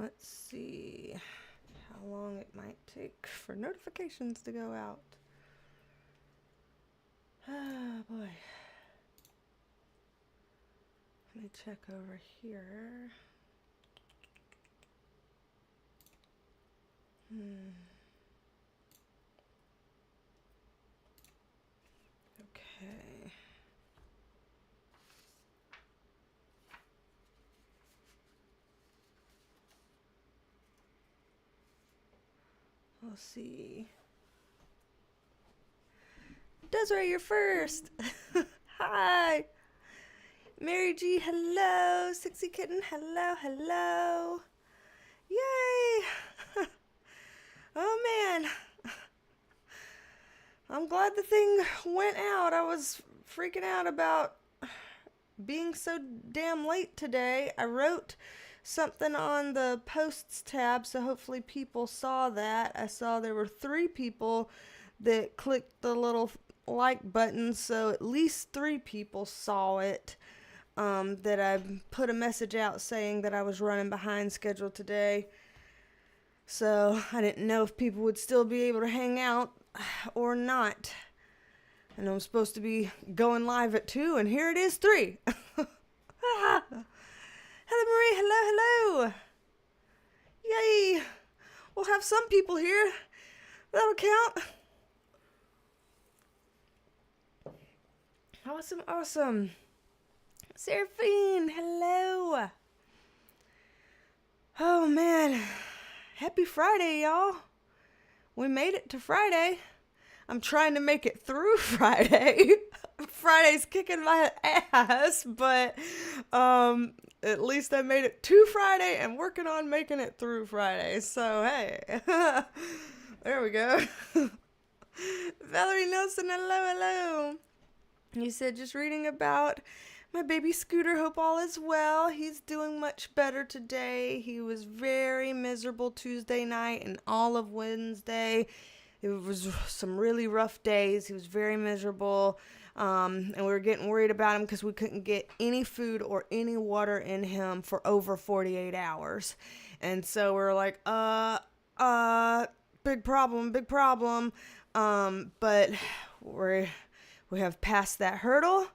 Let's see how long it might take for notifications to go out. Oh boy. Let me check over here. Okay. We'll see. Desiree, you're first. Hi. Mary G, hello. Sexy Kitten, hello, hello. Yay. Oh man. I'm glad the thing went out. I was freaking out about being so damn late today. I wrote something on the posts tab, so hopefully people saw that. I saw there were 3 people that clicked the little like button, so at least 3 people saw it. That I put a message out saying that I was running behind schedule today. So I didn't know if people would still be able to hang out or not. And I'm supposed to be going live at 2, and here it is 3. Hello, Marie. Hello, hello. Yay. We'll have some people here. That'll count. Awesome, awesome. Seraphine, hello. Oh, man. Happy Friday, y'all. We made it to Friday. I'm trying to make it through Friday. Friday's kicking my ass, but at least I made it to Friday and working on making it through Friday. So, hey. There we go. Valerie Nelson, hello, hello. You said just reading about my baby Scooter. Hope all is well. He's doing much better today. He was very miserable Tuesday night and all of Wednesday. It was some really rough days. He was very miserable. And we were getting worried about him because we couldn't get any food or any water in him for over 48 hours. And so we were like, big problem. But we have passed that hurdle.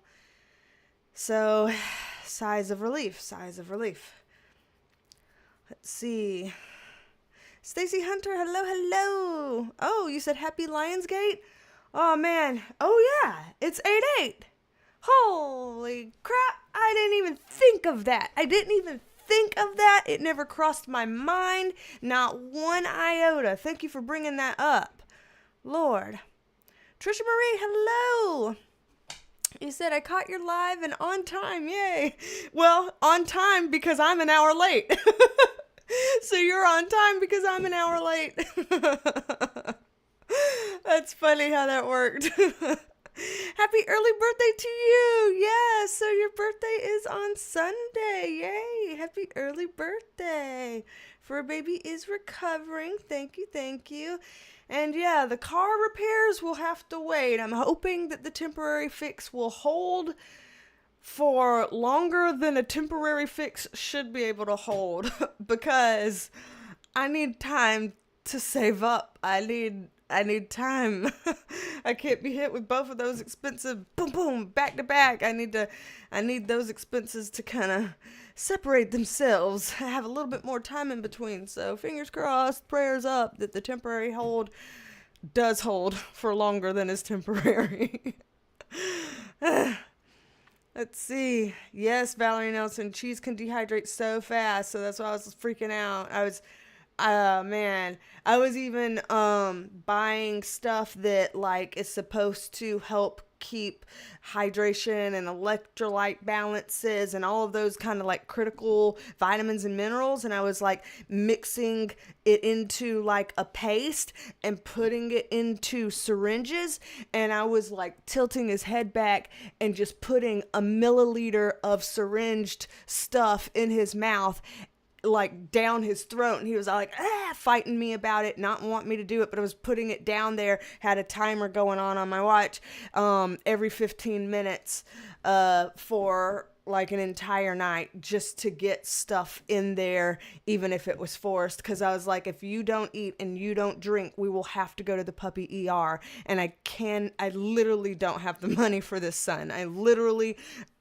So, sighs of relief. Let's see. Stacy Hunter, hello. Oh, you said happy Lionsgate? Oh, man. Oh, yeah. It's 8/8. Holy crap. I didn't even think of that. It never crossed my mind. Not one iota. Thank you for bringing that up. Lord. Trisha Marie, hello. You said I caught your live and on time. Yay. Well, on time because I'm an hour late. So you're on time because I'm an hour late. That's funny how that worked. Happy early birthday to you. Yeah, so your birthday is on Sunday. Yay. Happy early birthday. Fur baby is recovering. Thank you. And yeah, the car repairs will have to wait. I'm hoping that the temporary fix will hold for longer than a temporary fix should be able to hold, because I need time to save up. I need time. I can't be hit with both of those expensive boom back to back. I need those expenses to kind of separate themselves. I have a little bit more time in between. So fingers crossed, prayers up that the temporary hold does hold for longer than is temporary. Let's see. Yes, Valerie Nelson, cheese can dehydrate so fast. So that's why I was freaking out. I was even buying stuff that like is supposed to help keep hydration and electrolyte balances and all of those kind of like critical vitamins and minerals, and I was like mixing it into like a paste and putting it into syringes, and I was like tilting his head back and just putting a milliliter of syringed stuff in his mouth, like down his throat, and he was like fighting me about it, not wanting me to do it, but I was putting it down there, had a timer going on my watch every 15 minutes for like an entire night just to get stuff in there, even if it was forced. Because I was like, if you don't eat and you don't drink, we will have to go to the puppy ER. And I literally don't have the money for this, son.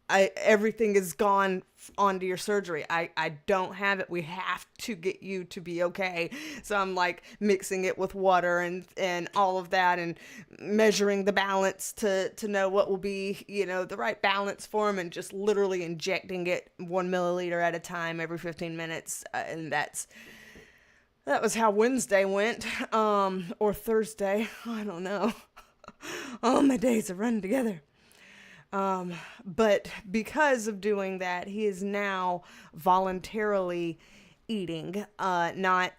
Everything is gone onto your surgery. I don't have it. We have to get you to be okay. So I'm like mixing it with water and all of that, and measuring the balance to know what will be, the right balance for him, and just literally injecting it 1 milliliter at a time every 15 minutes. And that was how Wednesday went, or Thursday. I don't know. All my days are running together. But because of doing that, he is now voluntarily eating, not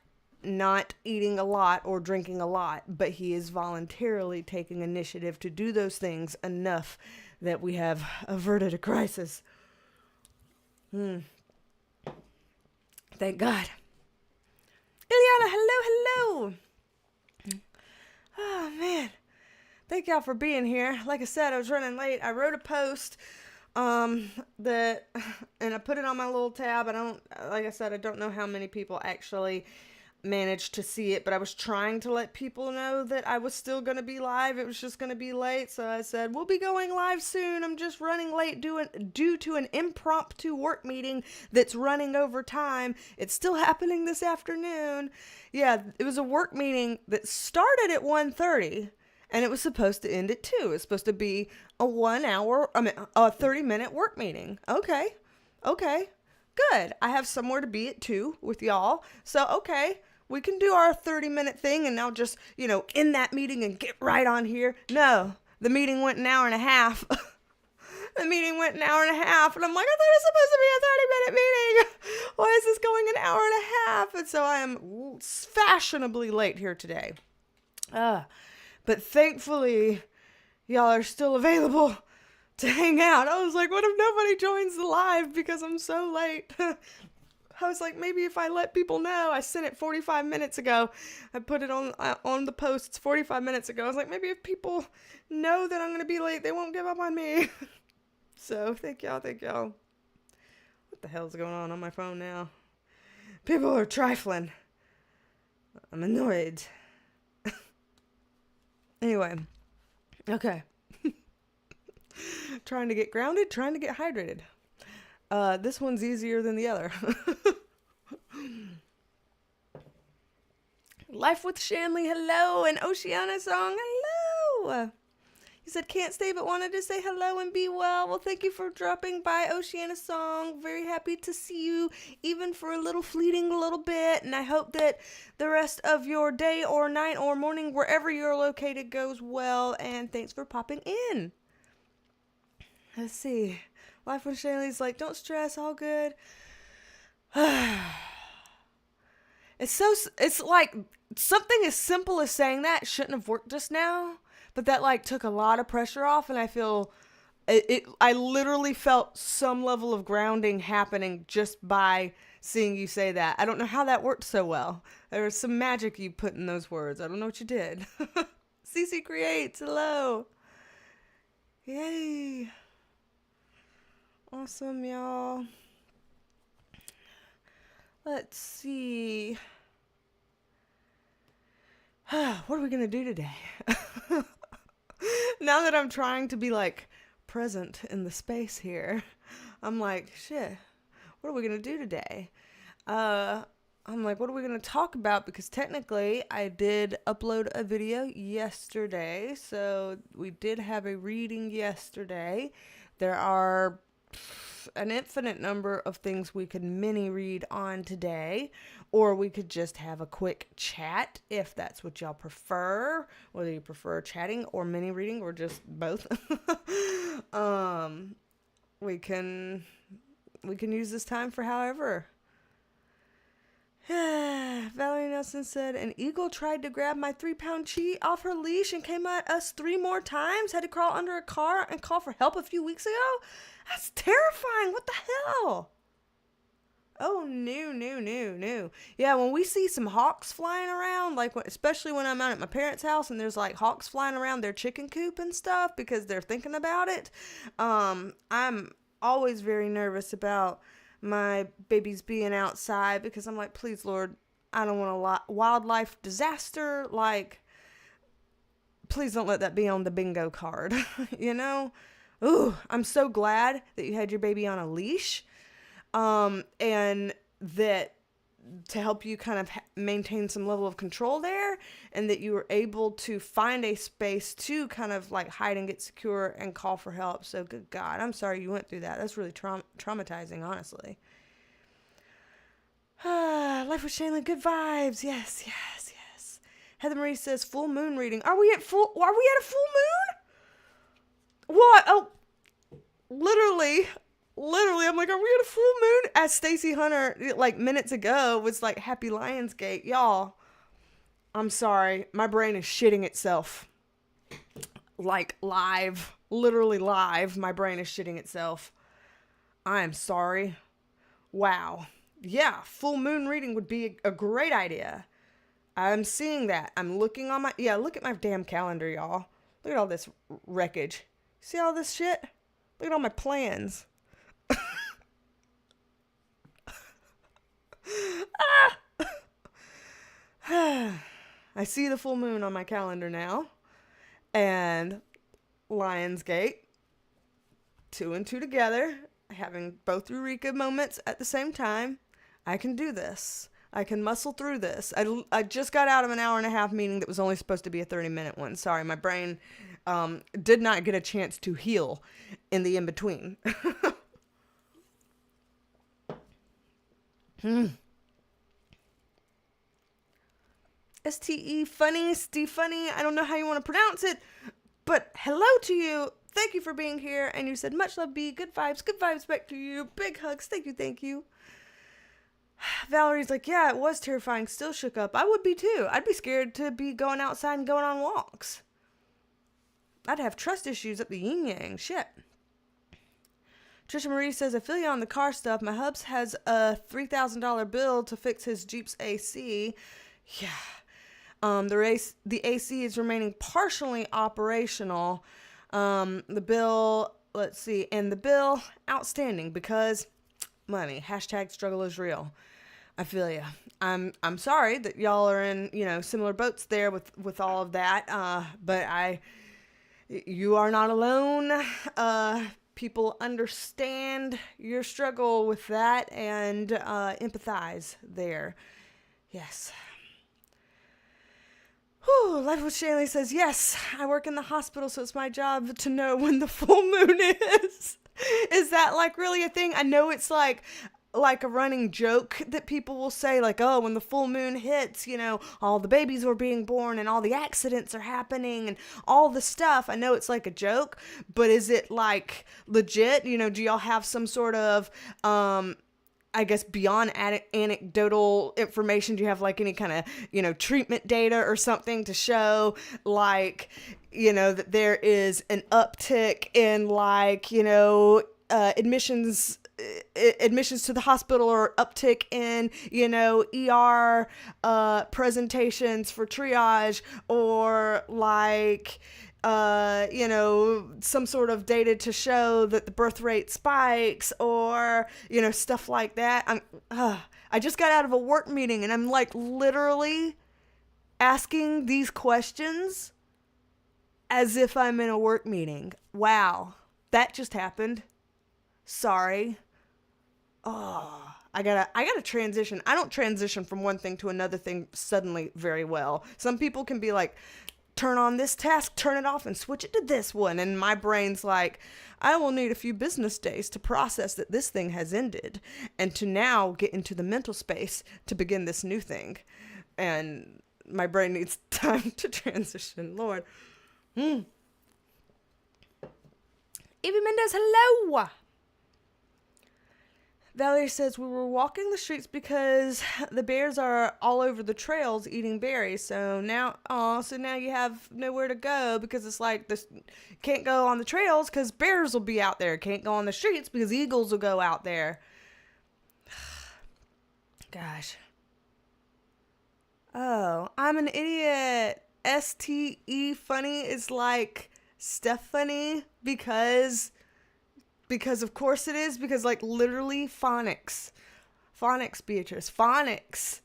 eating a lot or drinking a lot, but he is voluntarily taking initiative to do those things enough that we have averted a crisis. Thank God. Ileana, hello. Oh, man. Thank y'all for being here. Like I said, I was running late. I wrote a post and I put it on my little tab. Like I said, I don't know how many people actually managed to see it, but I was trying to let people know that I was still going to be live. It was just going to be late. So I said, we'll be going live soon. I'm just running late due to an impromptu work meeting that's running over time. It's still happening this afternoon. Yeah, it was a work meeting that started at 1:30. And it was supposed to end at 2. It's supposed to be a 30-minute work meeting. Okay. Good. I have somewhere to be at 2 with y'all. So, okay, we can do our 30-minute thing and I'll just, end that meeting and get right on here. No, the meeting went an hour and a half. And I'm like, I thought it was supposed to be a 30-minute meeting. Why is this going an hour and a half? And so I am fashionably late here today. But thankfully, y'all are still available to hang out. I was like, what if nobody joins the live because I'm so late? I was like, maybe if I let people know. I sent it 45 minutes ago. I put it on the posts 45 minutes ago. I was like, maybe if people know that I'm going to be late, they won't give up on me. So thank y'all. What the hell's going on my phone now? People are trifling. I'm annoyed. Anyway, okay. Trying to get grounded, trying to get hydrated. This one's easier than the other. Life with Shanley, hello. And Oceana Song, hello. You said can't stay but wanted to say hello and be well. Well, thank you for dropping by, Oceana Song. Very happy to see you, even for a little fleeting little bit. And I hope that the rest of your day or night or morning, wherever you're located, goes well. And thanks for popping in. Let's see. Life with Shanley's like, don't stress, all good. It's like something as simple as saying that shouldn't have worked just now. But that took a lot of pressure off, and I feel I literally felt some level of grounding happening just by seeing you say that. I don't know how that worked so well. There was some magic you put in those words. I don't know what you did. CC Creates, hello. Yay. Awesome, y'all. Let's see. What are we going to do today? Now that I'm trying to be present in the space here, I'm like, shit, what are we going to do today? I'm like, what are we going to talk about? Because technically I did upload a video yesterday. So we did have a reading yesterday. There are an infinite number of things we could mini read on today, or we could just have a quick chat if that's what y'all prefer, whether you prefer chatting or mini reading or just both. We can use this time for however. Valerie Nelson said, an eagle tried to grab my 3-pound chi off her leash and came at us 3 more times. Had to crawl under a car and call for help a few weeks ago. That's terrifying. What the hell? Oh, no. Yeah, when we see some hawks flying around, especially when I'm out at my parents' house and there's hawks flying around their chicken coop and stuff because they're thinking about it, I'm always very nervous about my babies being outside because I'm like, please, Lord, I don't want a wildlife disaster. Like, please don't let that be on the bingo card, you know? Ooh, I'm so glad that you had your baby on a leash, and that to help you kind of maintain some level of control there, and that you were able to find a space to kind of like hide and get secure and call for help. So good God, I'm sorry you went through that. That's really traumatizing, honestly. Life with Shayla, good vibes. Yes, yes, yes. Heather Marie says full moon reading. Are we at a full moon? What? Oh, literally, I'm like, are we at a full moon? As Stacy Hunter, like minutes ago, was like, happy Lionsgate. Y'all, I'm sorry. My brain is shitting itself. Like live. Literally live. My brain is shitting itself. I am sorry. Wow. Yeah, full moon reading would be a great idea. I'm seeing that. I'm looking on look at my damn calendar, y'all. Look at all this wreckage. See all this shit? Look at all my plans. I see the full moon on my calendar now. And Lionsgate. 2 and 2 together. Having both Eureka moments at the same time. I can do this. I can muscle through this. I just got out of an hour and a half meeting that was only supposed to be a 30-minute one. Sorry, my brain did not get a chance to heal in the in-between. S-T-E funny, Stefani. I don't know how you want to pronounce it, but hello to you. Thank you for being here. And you said, much love, B. Good vibes back to you. Big hugs. Thank you. Valerie's like, yeah, it was terrifying. Still shook up. I would be too. I'd be scared to be going outside and going on walks. I'd have trust issues up the yin yang. Shit. Trisha Marie says, I feel you on the car stuff. My hubs has a $3,000 bill to fix his Jeep's AC. Yeah. The AC is remaining partially operational. The bill, let's see, and the bill outstanding because money. Hashtag struggle is real. I feel you. I'm sorry that y'all are in, similar boats there with all of that. But you are not alone. People understand your struggle with that and empathize there. Yes. Whew, Life with Shanley says, yes, I work in the hospital, so it's my job to know when the full moon is. Is that like really a thing? I know it's like a running joke that people will say, like, oh, when the full moon hits, all the babies were being born and all the accidents are happening and all the stuff. I know it's like a joke, but is it like legit? Do y'all have some sort of, I guess beyond anecdotal information, do you have like any kind of, treatment data or something to show like, that there is an uptick in like, admissions to the hospital or uptick in, ER presentations for triage or like, some sort of data to show that the birth rate spikes or, stuff like that. I just got out of a work meeting and I'm like literally asking these questions as if I'm in a work meeting. Wow. That just happened. Sorry. Oh, I gotta transition. I don't transition from one thing to another thing suddenly very well. Some people can be like, turn on this task, turn it off, and switch it to this one. And my brain's like, I will need a few business days to process that this thing has ended and to now get into the mental space to begin this new thing. And my brain needs time to transition. Lord. Evie Mendez, hello. Valerie says, we were walking the streets because the bears are all over the trails eating berries. So now you have nowhere to go because it's like this can't go on the trails because bears will be out there. Can't go on the streets because eagles will go out there. Gosh. Oh, I'm an idiot. STE funny is like Stephanie because Because of course it is, because like literally phonics, Beatrice, phonics.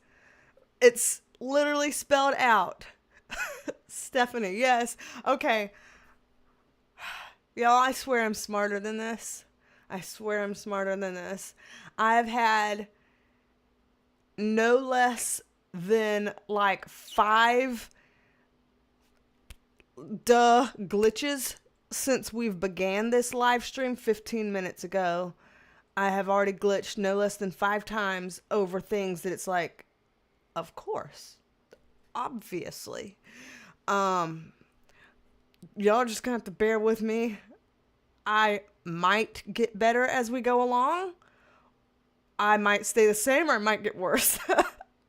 It's literally spelled out. Stephanie, yes. Okay. Y'all, I swear I'm smarter than this. I've had no less than like 5 glitches since we've began this live stream 15 minutes ago. I have already glitched no less than 5 times over things that it's like, of course, obviously. Y'all are just gonna have to bear with me. I might get better as we go along. I might stay the same, or I might get worse.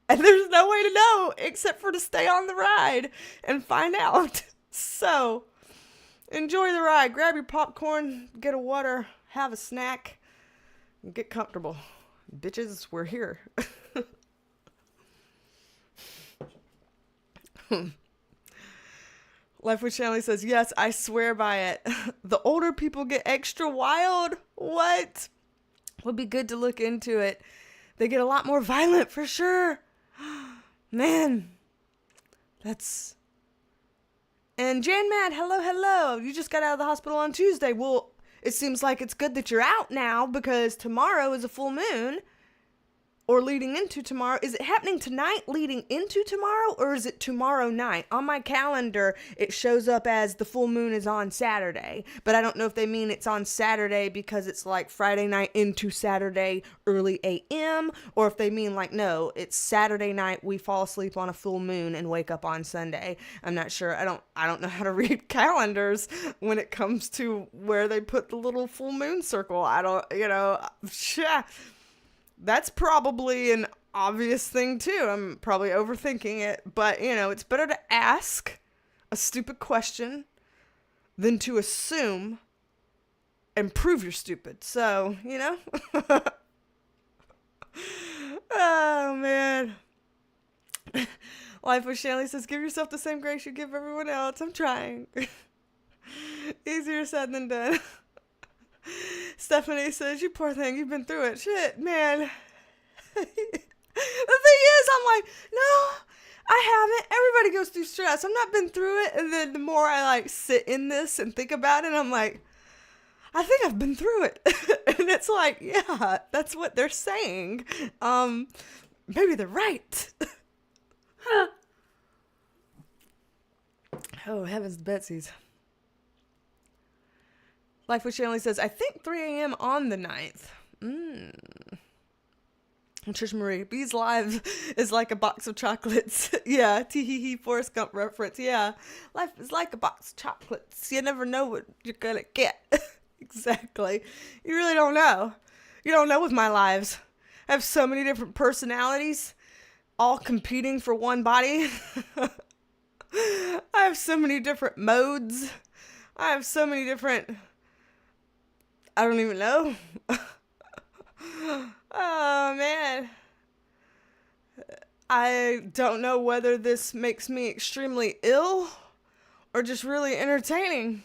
And there's no way to know except for to stay on the ride and find out. So enjoy the ride. Grab your popcorn, get a water, have a snack, and get comfortable. Bitches, we're here. Life with Shanley says, yes, I swear by it. The older people get extra wild. What? Would be good to look into it. They get a lot more violent for sure. Man, that's... And Jan Mad, hello. You just got out of the hospital on Tuesday. Well, it seems like it's good that you're out now because tomorrow is a full moon. Or leading into tomorrow. Is it happening tonight leading into tomorrow, or is it tomorrow night? On my calendar, it shows up as the full moon is on Saturday. But I don't know if they mean it's on Saturday because it's like Friday night into Saturday early a.m. Or if they mean like, no, it's Saturday night, we fall asleep on a full moon and wake up on Sunday. I'm not sure. I don't know how to read calendars when it comes to where they put the little full moon circle. That's probably an obvious thing too. I'm probably overthinking it, but it's better to ask a stupid question than to assume and prove you're stupid. So, oh man. Life with Shanley says, give yourself the same grace you give everyone else. I'm trying. Easier said than done. Stephanie says, you poor thing, you've been through it. Shit, man. The thing is, I'm like, no, I haven't. Everybody goes through stress. I've not been through it. And then the more I like sit in this and think about it, I'm like, I think I've been through it. And it's like, yeah, that's what they're saying. Maybe they're right. Oh, heavens, Betsy's. Life with Shanley says, I think 3 a.m. on the 9th. Trish Marie, Bees Live is like a box of chocolates. Yeah, tee-hee-hee, Forrest Gump reference. Yeah, life is like a box of chocolates. You never know what you're gonna get. Exactly. You really don't know. You don't know with my lives. I have so many different personalities, all competing for one body. I have so many different modes. I have so many different... I don't even know. Oh, man. I don't know whether this makes me extremely ill or just really entertaining.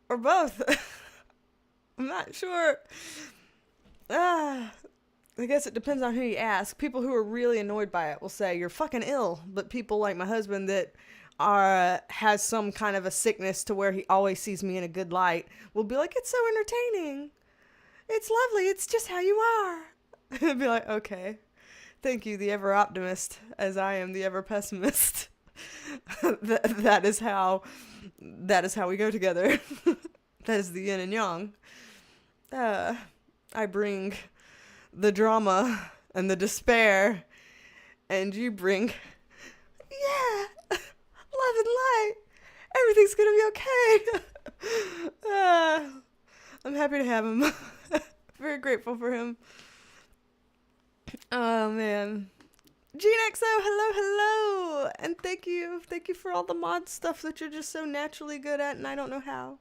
Or both. I'm not sure. I guess it depends on who you ask. People who are really annoyed by it will say, you're fucking ill. But people like my husband that has some kind of a sickness to where he always sees me in a good light will be like, it's so entertaining. It's lovely. It's just how you are. I'd be like, okay. Thank you, the ever optimist, as I am the ever pessimist. That is how we go together. That is the yin and yang. I bring the drama and the despair, and you bring, yeah, love and light. Everything's gonna be okay. I'm happy to have him. Very grateful for him. Oh, man. Gene XO, hello. And thank you. Thank you for all the mod stuff that you're just so naturally good at, and I don't know how.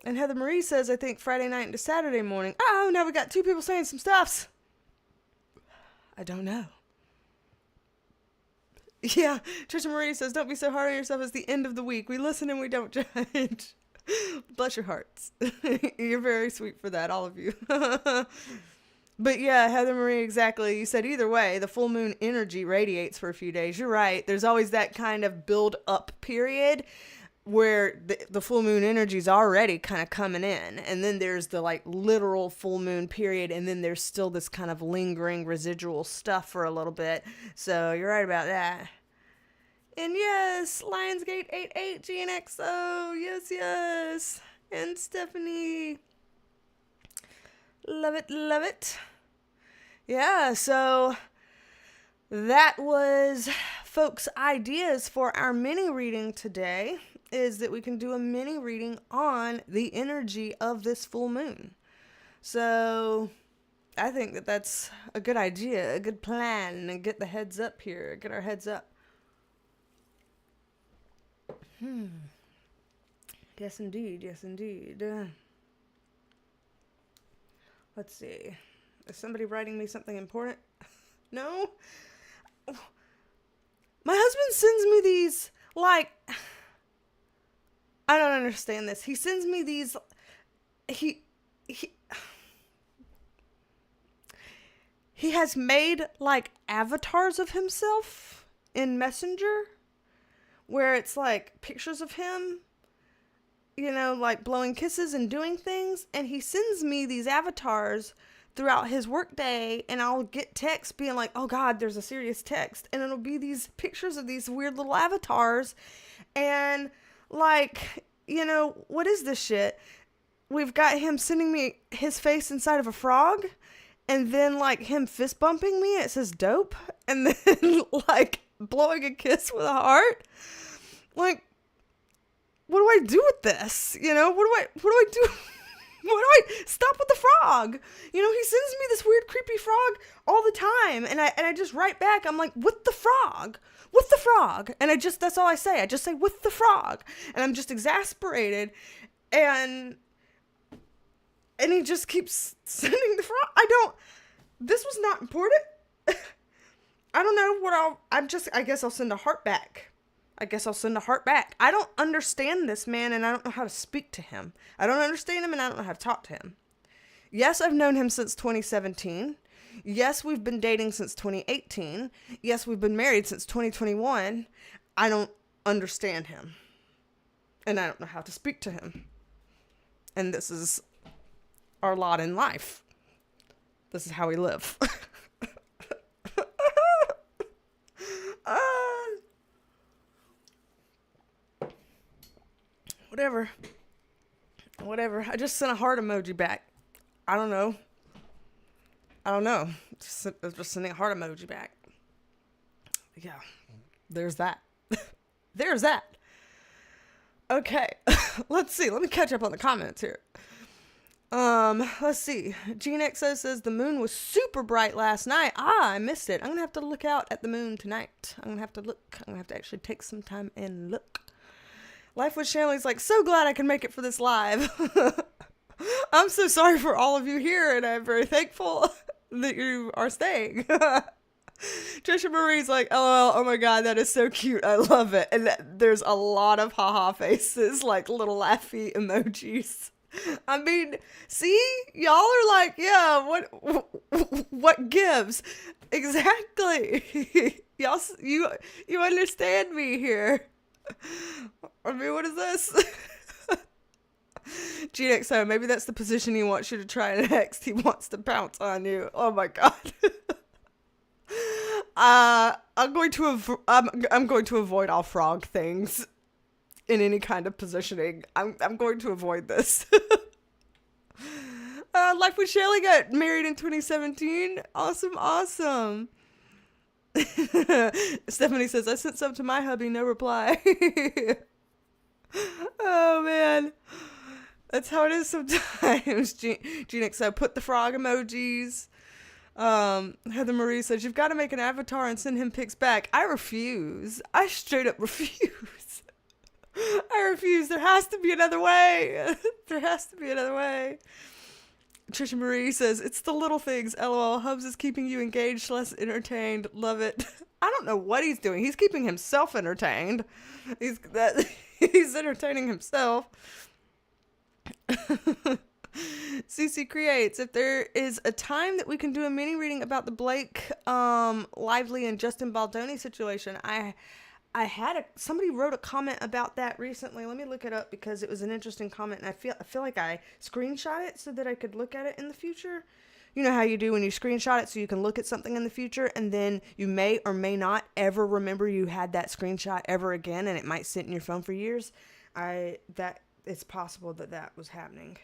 And Heather Marie says, I think Friday night into Saturday morning. Oh, now we got 2 people saying some stuffs. I don't know. Yeah, Trisha Marie says, don't be so hard on yourself. It's the end of the week. We listen and we don't judge. Bless your hearts. You're very sweet for that, all of you. But yeah, Heather Marie, exactly. You said either way, the full moon energy radiates for a few days. You're right. There's always that kind of build up period where the full moon energy is already kind of coming in. And then there's the like literal full moon period. And then there's still this kind of lingering residual stuff for a little bit. So you're right about that. And yes, Lionsgate 88 GNXO. Yes, yes. And Stephanie. Love it, love it. Yeah, so that was folks' ideas for our mini reading today, is that we can do a mini reading on the energy of this full moon. So I think that that's a good idea, a good plan, and get the heads up here, get our heads up. Yes, indeed, yes, indeed. Let's see. Is somebody writing me something important? No? My husband sends me these, like, I don't understand this. He sends me these, he has made, like, avatars of himself in Messenger, where it's, like, pictures of him, you know, like blowing kisses and doing things. And he sends me these avatars throughout his workday, and I'll get texts being like, oh God, there's a serious text. And it'll be these pictures of these weird little avatars. And like, you know, what is this shit? We've got him sending me his face inside of a frog, and then like him fist bumping me. It says dope. And then like blowing a kiss with a heart. Like, what do I do with this? You know, what do I do? Stop with the frog? You know, he sends me this weird, creepy frog all the time. And I just write back, I'm like, with the frog. And that's all I say. I just say, with the frog. And I'm just exasperated. And he just keeps sending the frog. This was not important. I don't know what I guess I'll send a heart back. I don't understand this man, and I don't know how to speak to him. I don't understand him, and I don't know how to talk to him. Yes, I've known him since 2017. Yes, we've been dating since 2018. Yes, we've been married since 2021. I don't understand him, and I don't know how to speak to him. And this is our lot in life. This is how we live. Whatever. I just sent a heart emoji back. I don't know. Just sending a heart emoji back. Yeah. There's that. Okay. Let's see. Let me catch up on the comments here. Let's see. GeneXO says the moon was super bright last night. I missed it. I'm going to have to look out at the moon tonight. I'm going to have to look. I'm going to have to actually take some time and look. Life with Shanley's like, so glad I can make it for this live. I'm so sorry for all of you here, and I'm very thankful that you are staying. Trisha Marie's like, LOL, oh my God, that is so cute. I love it. And there's a lot of haha faces, like little laughy emojis. I mean, see, y'all are like, yeah, what gives? Exactly. Y'all, you understand me here. I mean, what is this? GXO, maybe that's the position he wants you to try next. He wants to pounce on you. Oh my God. I'm going to avoid all frog things in any kind of positioning. I'm going to avoid this. Life with Shelly got married in 2017. Awesome. Stephanie says, I sent some to my hubby, no reply. Oh man, that's how it is sometimes. GeneXO, put the frog emojis. Heather Marie says, you've got to make an avatar and send him pics back. I refuse. I straight up refuse. I refuse. There has to be another way. Trisha Marie says, it's the little things, LOL. Hubs is keeping you engaged, less entertained. Love it. I don't know what he's doing. He's keeping himself entertained. He's entertaining himself. CC creates, if there is a time that we can do a mini reading about the Blake Lively and Justin Baldoni situation. I had somebody wrote a comment about that recently. Let me look it up because it was an interesting comment, and I feel like I screenshot it so that I could look at it in the future. You know how you do when you screenshot it so you can look at something in the future, and then you may or may not ever remember you had that screenshot ever again, and it might sit in your phone for years. It's possible that was happening.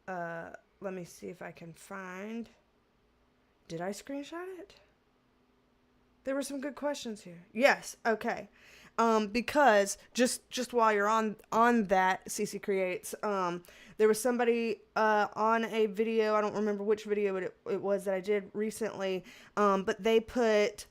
Let me see if I can find. Did I screenshot it? There were some good questions here. Yes. Okay. Because just while you're on that, CC creates, there was somebody, on a video, I don't remember which video it was that I did recently, but they put,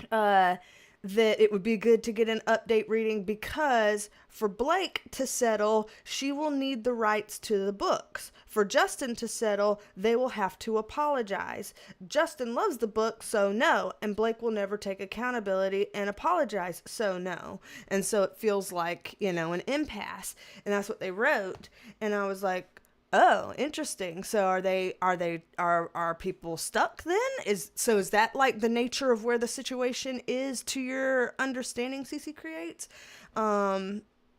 that it would be good to get an update reading because for Blake to settle, she will need the rights to the books. For Justin to settle, they will have to apologize. Justin loves the book, so no. And Blake will never take accountability and apologize, so no. And so it feels like, an impasse. And that's what they wrote. And I was like, oh, interesting. So are people stuck then? Is that like the nature of where the situation is to your understanding, CC creates?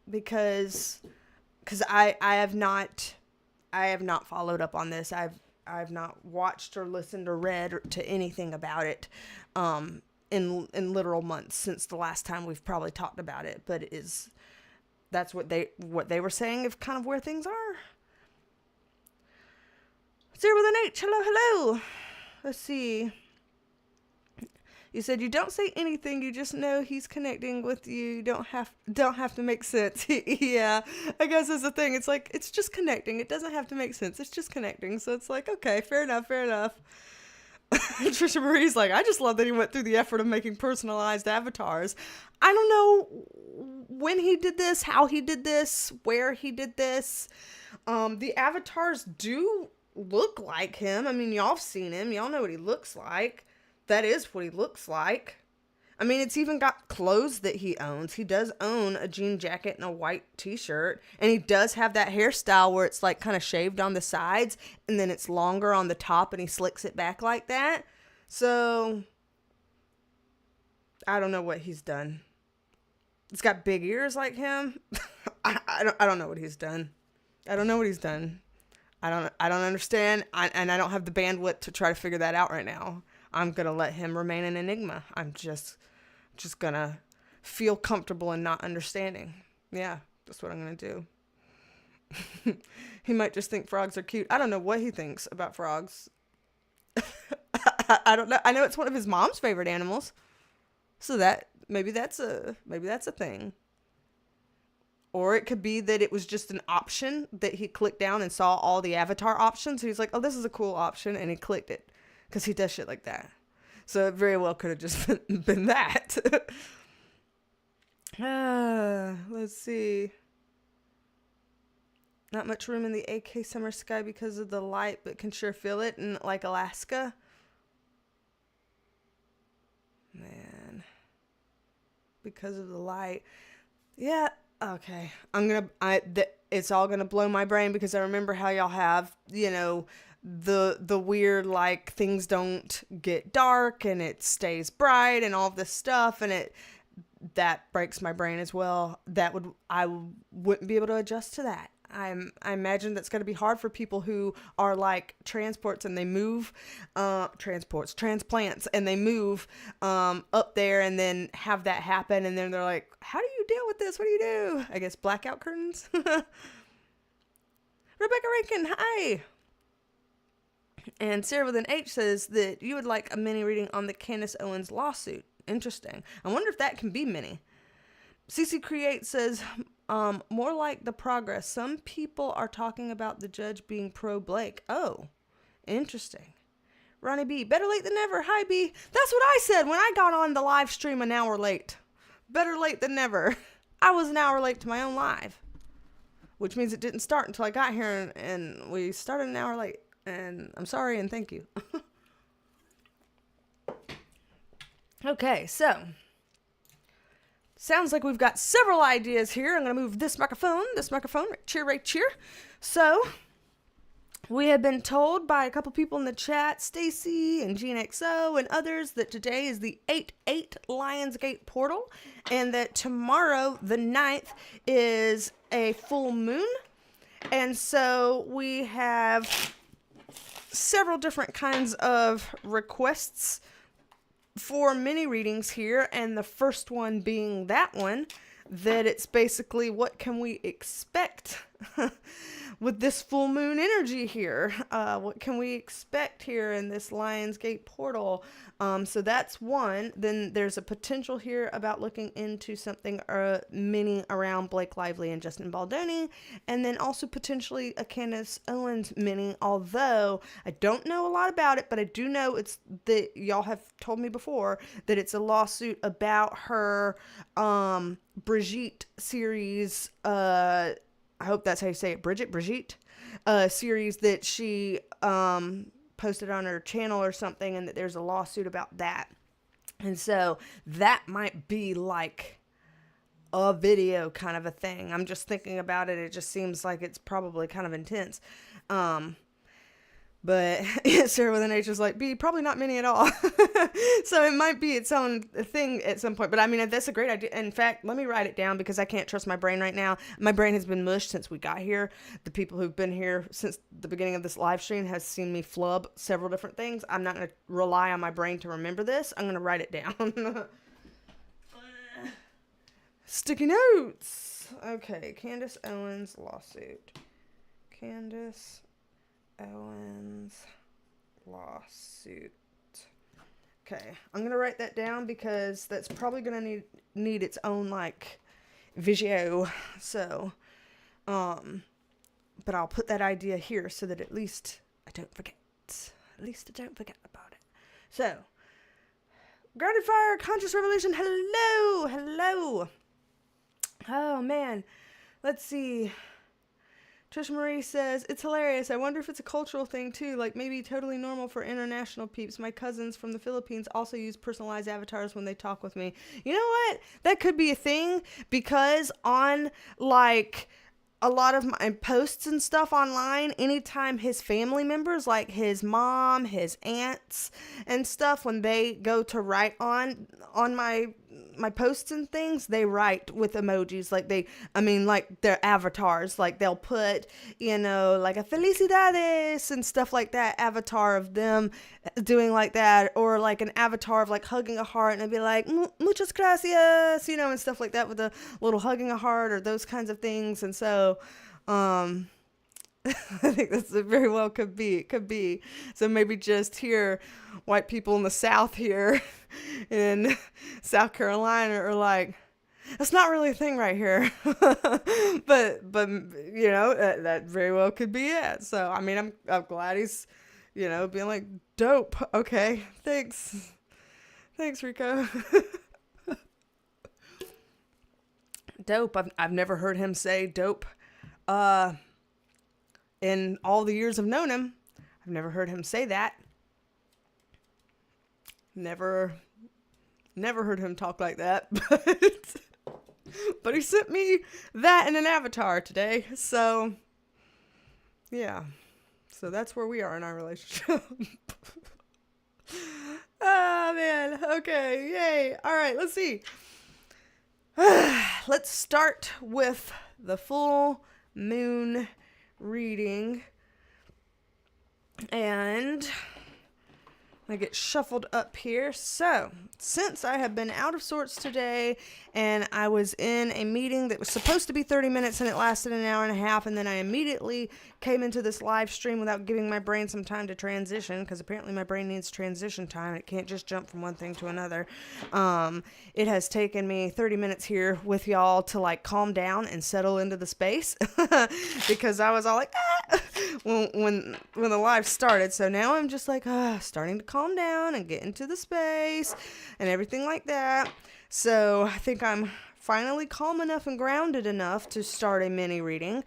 Because I have not followed up on this. I've not watched or listened or read to anything about it in literal months since the last time we've probably talked about it, but that's what they were saying of kind of where things are. Zero with an H. Hello. Let's see. You said you don't say anything. You just know he's connecting with you. You don't have to make sense. Yeah, I guess that's the thing. It's like, it's just connecting. It doesn't have to make sense. It's just connecting. So it's like, okay, fair enough. Trisha Marie's like, I just love that he went through the effort of making personalized avatars. I don't know when he did this, how he did this, where he did this. The avatars do look like him. I mean, y'all have seen him. Y'all know what he looks like. That is what he looks like. I mean, it's even got clothes that he owns. He does own a jean jacket and a white t-shirt. And he does have that hairstyle where it's like kind of shaved on the sides and then it's longer on the top and he slicks it back like that. So I don't know what he's done. It's got big ears like him. I don't know what he's done. I don't understand. And I don't have the bandwidth to try to figure that out right now. I'm going to let him remain an enigma. I'm just going to feel comfortable in not understanding. Yeah, that's what I'm going to do. He might just think frogs are cute. I don't know what he thinks about frogs. I don't know. I know it's one of his mom's favorite animals. So maybe that's a thing. Or it could be that it was just an option that he clicked down and saw all the avatar options. So he's like, oh, this is a cool option. And he clicked it because he does shit like that. So it very well could have just been that. Let's see. Not much room in the AK summer sky because of the light, but can sure feel it in like Alaska. Man. Because of the light. Yeah. Okay. It's all going to blow my brain because I remember how y'all have, the weird, like, things don't get dark and it stays bright and all this stuff. And that breaks my brain as well. I wouldn't be able to adjust to that. I imagine that's going to be hard for people who are like transplants and they move, transplants and they move, up there and then have that happen. And then they're like, how do you deal with this? What do you do? I guess blackout curtains. Rebecca Rankin. Hi. And Sarah with an H says that you would like a mini reading on the Candace Owens lawsuit. Interesting. I wonder if that can be mini. CC Create says, more like the progress. Some people are talking about the judge being pro Blake. Oh, interesting. Ronnie B, better late than never. Hi B. That's what I said when I got on the live stream an hour late. Better late than never. I was an hour late to my own live, which means it didn't start until I got here and we started an hour late. And I'm sorry and thank you. Okay, so sounds like we've got several ideas here. I'm going to move this microphone, right cheer. So, we have been told by a couple people in the chat, Stacy and GeneXO and others, that today is the 8/8 Lionsgate portal, and that tomorrow, the 9th, is a full moon. And so we have several different kinds of requests for mini readings here, and the first one being that one, that it's basically what can we expect with this full moon energy here. What can we expect here in this Lionsgate portal? So that's one. Then there's a potential here about looking into something mini around Blake Lively and Justin Baldoni, and then also potentially a Candace Owens mini, although I don't know a lot about it, but I do know it's that y'all have told me before that it's a lawsuit about her Brigitte series, I hope that's how you say it, Brigitte, series that she posted on her channel or something, and that there's a lawsuit about that. And so that might be like a video kind of a thing. I'm just thinking about it. It just seems like it's probably kind of intense. But Sarah with an H is like, probably not many at all. So it might be its own thing at some point. But I mean, that's a great idea. In fact, let me write it down because I can't trust my brain right now. My brain has been mushed since we got here. The people who've been here since the beginning of this live stream has seen me flub several different things. I'm not going to rely on my brain to remember this. I'm going to write it down. Sticky notes. Okay, Candace Owens lawsuit. Candace Owens lawsuit. Okay, I'm gonna write that down because that's probably gonna need its own like video. So, but I'll put that idea here so that at least I don't forget. About it. So, Grounded Fire, Conscious Revolution. Hello. Oh man, let's see. Trisha Marie says, it's hilarious. I wonder if it's a cultural thing too, like maybe totally normal for international peeps. My cousins from the Philippines also use personalized avatars when they talk with me. You know what? That could be a thing, because on like a lot of my posts and stuff online, anytime his family members, like his mom, his aunts and stuff, when they go to write on my posts and things, they write with emojis, like like their avatars, like they'll put, like a felicidades and stuff like that, avatar of them doing like that, or like an avatar of like hugging a heart, and it'd be like muchas gracias, and stuff like that with a little hugging a heart or those kinds of things. And so I think that's very well could be. So maybe just here, white people in the South here in South Carolina are like, that's not really a thing right here. but that very well could be it. So I mean, I'm glad he's, being like, dope. Okay, thanks Rico. Dope. I've never heard him say dope. In all the years I've known him, I've never heard him say that. Never heard him talk like that. But he sent me that in an avatar today. So, yeah. So that's where we are in our relationship. Oh, man. Okay. Yay. All right. Let's see. Let's start with the full moon reading, and I get shuffled up here. So, since I have been out of sorts today, and I was in a meeting that was supposed to be 30 minutes and it lasted an hour and a half, and then I immediately came into this live stream without giving my brain some time to transition, because apparently my brain needs transition time. It can't just jump from one thing to another. It has taken me 30 minutes here with y'all to like calm down and settle into the space because I was all like, when the live started. So now I'm just like, starting to calm down and get into the space and everything like that. So I think I'm finally calm enough and grounded enough to start a mini reading,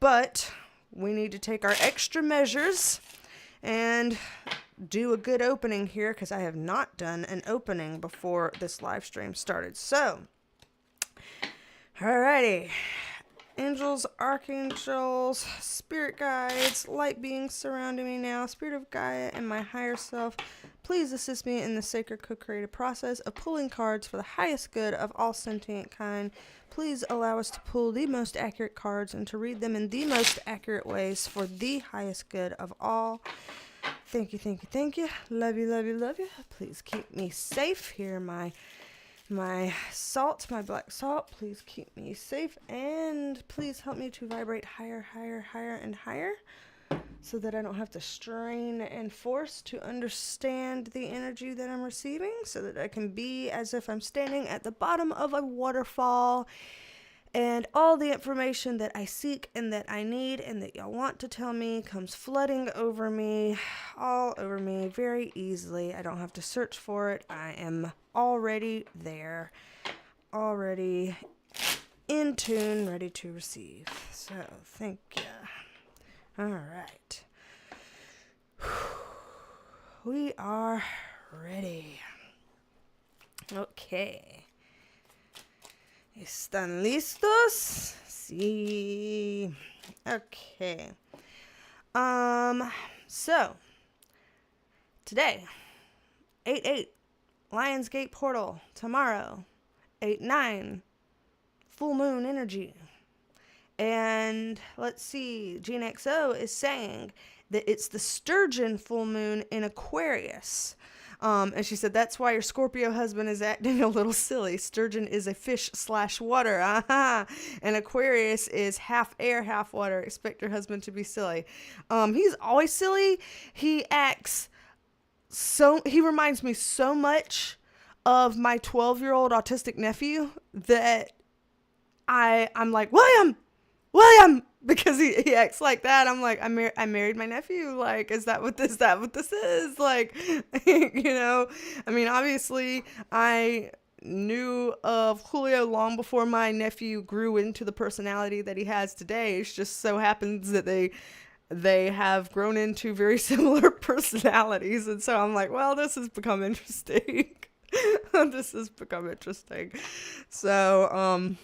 but we need to take our extra measures and do a good opening here, because I have not done an opening before this live stream started. So Alrighty. Angels, archangels, spirit guides, light beings surrounding me now, spirit of Gaia and my higher self, please assist me in the sacred co-creative process of pulling cards for the highest good of all sentient kind. Please allow us to pull the most accurate cards and to read them in the most accurate ways for the highest good of all. Thank you, thank you, thank you. Love you, love you, love you. Please keep me safe here, my salt, my black salt. Please keep me safe, and please help me to vibrate higher, higher, higher, and higher, so that I don't have to strain and force to understand the energy that I'm receiving, so that I can be as if I'm standing at the bottom of a waterfall, and all the information that I seek and that I need and that y'all want to tell me comes flooding over me, all over me very easily. I don't have to search for it. I am already there, already in tune, ready to receive. So, thank you. All right. We are ready. Okay. ¿Están listos? Sí. Okay. So, today, 8/8, Lionsgate Portal. Tomorrow, 8/9, full moon energy. And let's see, Gene XO is saying that it's the Sturgeon full moon in Aquarius. And she said, that's why your Scorpio husband is acting a little silly. Sturgeon is a fish/water. And Aquarius is half air, half water. Expect your husband to be silly. He's always silly. He reminds me so much of my 12-year-old autistic nephew that I'm like, William, because he acts like that. I'm like, I married my nephew. Like, is that what this is? Like, I mean, obviously I knew of Julio long before my nephew grew into the personality that he has today. It just so happens that they have grown into very similar personalities. And so I'm like, well, this has become interesting. So,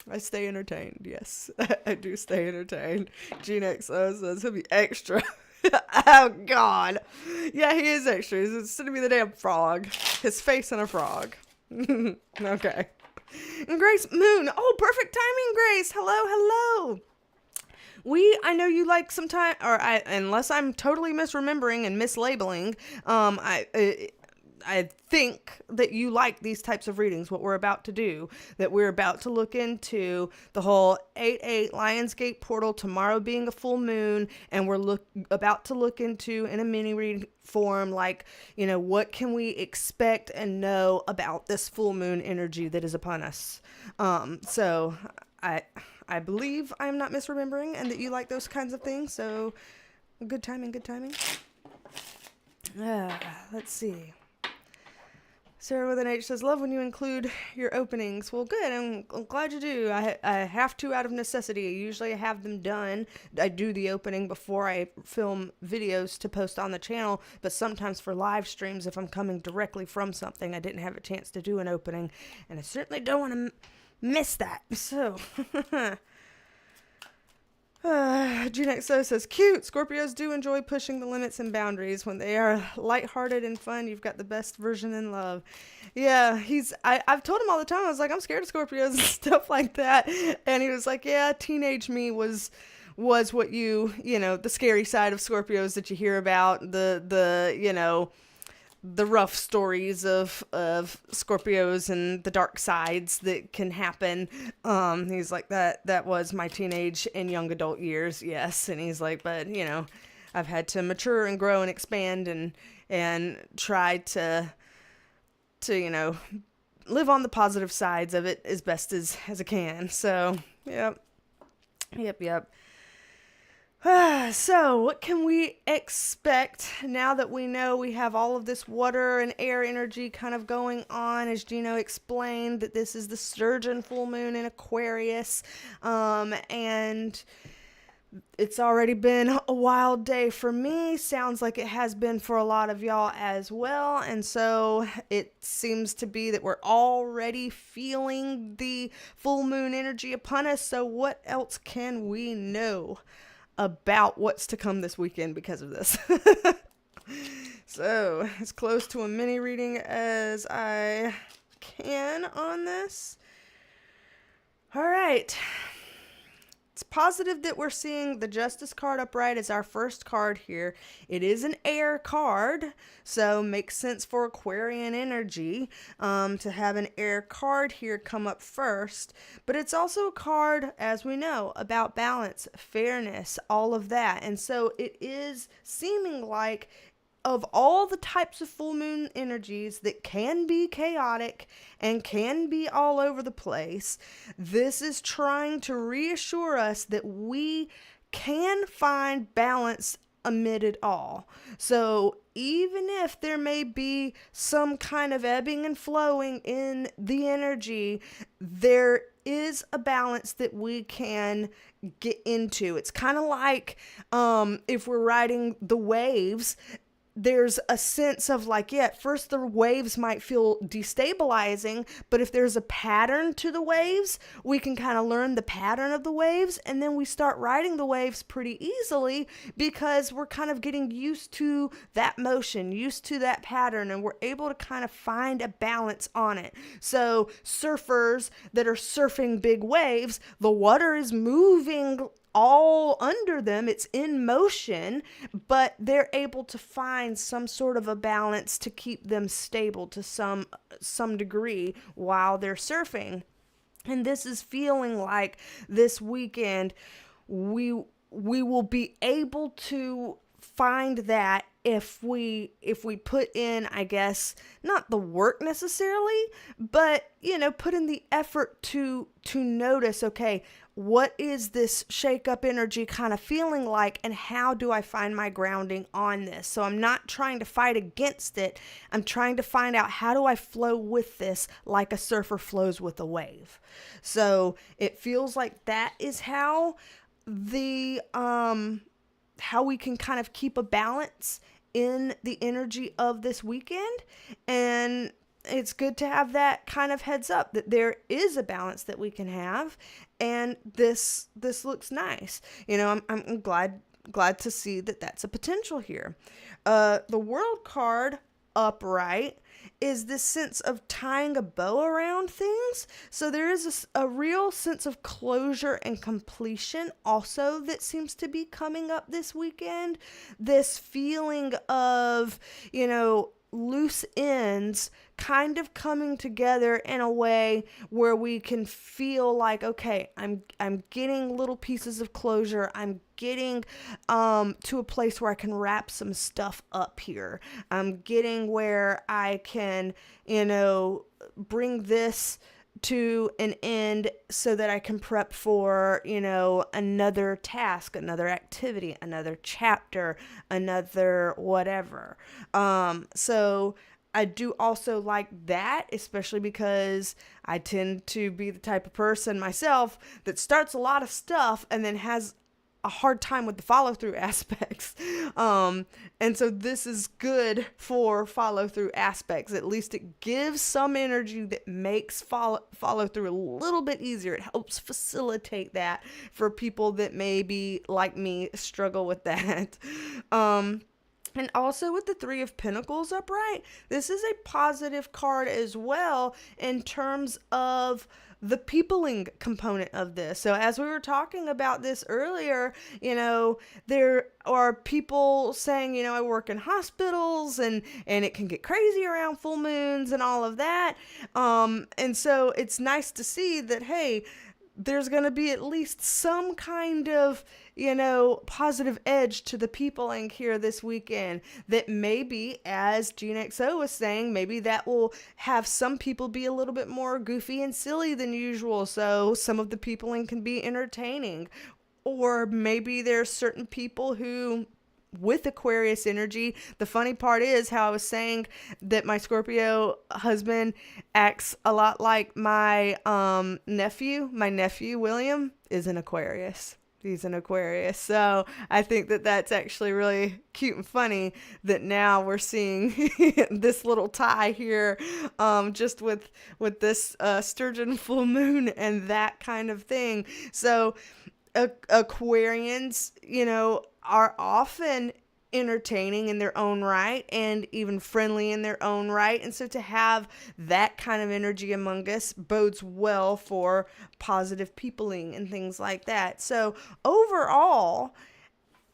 I stay entertained. Yes, I do stay entertained. Gene XO says he'll be extra. Oh, God. Yeah, he is extra. He's sending me the damn frog. His face in a frog. Okay. And Grace Moon. Oh, perfect timing, Grace. Hello. I know you like sometime, unless I'm totally misremembering and mislabeling, I think that you like these types of readings, what we're about to do, that we're about to look into the whole 8/8 Lionsgate Portal, tomorrow being a full moon, and we're about to look into, in a mini read form, like, what can we expect and know about this full moon energy that is upon us. So I believe I'm not misremembering and that you like those kinds of things, so good timing. Let's see. Sarah with an H says, love when you include your openings. Well, good. I'm glad you do. I have to out of necessity. Usually I have them done. I do the opening before I film videos to post on the channel, but sometimes for live streams, if I'm coming directly from something, I didn't have a chance to do an opening, and I certainly don't want to miss that. So, Gene XO says, cute. Scorpios do enjoy pushing the limits and boundaries. When they are lighthearted and fun, you've got the best version in love. Yeah, I've told him all the time, I was like, I'm scared of Scorpios and stuff like that. And he was like, yeah, teenage me was what the scary side of Scorpios that you hear about, the rough stories of Scorpios and the dark sides that can happen. He's like, that was my teenage and young adult years. Yes. And he's like, but I've had to mature and grow and expand and try to live on the positive sides of it as best as I can. So, yep. So, what can we expect now that we know we have all of this water and air energy kind of going on? As Gino explained, that this is the Sturgeon full moon in Aquarius. And It's already been a wild day for me. Sounds like it has been for a lot of y'all as well. And so it seems to be that we're already feeling the full moon energy upon us. So what else can we know about what's to come this weekend because of this? So as close to a mini reading as I can on this. All right. It's positive that we're seeing the Justice card upright as our first card here. It is an air card, so makes sense for Aquarian energy to have an air card here come up first. But it's also a card, as we know, about balance, fairness, all of that. And so it is seeming like of all the types of full moon energies that can be chaotic and can be all over the place, this is trying to reassure us that we can find balance amid it all. So even if there may be some kind of ebbing and flowing in the energy, there is a balance that we can get into. It's kind of like if we're riding the waves, there's a sense of like, yeah, at first the waves might feel destabilizing, but if there's a pattern to the waves, we can kind of learn the pattern of the waves, and then we start riding the waves pretty easily because we're kind of getting used to that motion, used to that pattern, and we're able to kind of find a balance on it. So surfers that are surfing big waves, the water is moving all under them, it's in motion, but they're able to find some sort of a balance to keep them stable to some degree while they're surfing. And this is feeling like this weekend we will be able to find that if we put in, I guess, not the work necessarily, but put in the effort to notice, okay, what is this shake up energy kind of feeling like, and how do I find my grounding on this? So I'm not trying to fight against it. I'm trying to find out, how do I flow with this like a surfer flows with a wave? So it feels like that is how how we can kind of keep a balance in the energy of this weekend. And it's good to have that kind of heads up that there is a balance that we can have, and this looks nice. I'm glad to see that that's a potential here. The World card upright is this sense of tying a bow around things. So there is a real sense of closure and completion also that seems to be coming up this weekend. This feeling of, loose ends kind of coming together in a way where we can feel like, okay, I'm getting little pieces of closure. I'm getting to a place where I can wrap some stuff up here. I'm getting where I can, bring this to an end so that I can prep for, another task, another activity, another chapter, another whatever. So I do also like that, especially because I tend to be the type of person myself that starts a lot of stuff and then has a hard time with the follow through aspects. And so this is good for follow through aspects. At least it gives some energy that makes follow through a little bit easier. It helps facilitate that for people that maybe, like me, struggle with that. And also with the Three of Pentacles upright, this is a positive card as well in terms of the peopling component of this. So as we were talking about this earlier, there are people saying, I work in hospitals and it can get crazy around full moons and all of that. And so it's nice to see that, hey, there's going to be at least some kind of, positive edge to the peopling here this weekend that maybe, as Gene XO was saying, maybe that will have some people be a little bit more goofy and silly than usual. So some of the peopling can be entertaining. Or maybe there's certain people who, with Aquarius energy, the funny part is how I was saying that my Scorpio husband acts a lot like my nephew. My nephew, William, is an Aquarius. He's an Aquarius. So I think that that's actually really cute and funny that now we're seeing this little tie here, just with this sturgeon full moon and that kind of thing. So Aquarians, are often entertaining in their own right and even friendly in their own right. And so to have that kind of energy among us bodes well for positive peopling and things like that. So overall,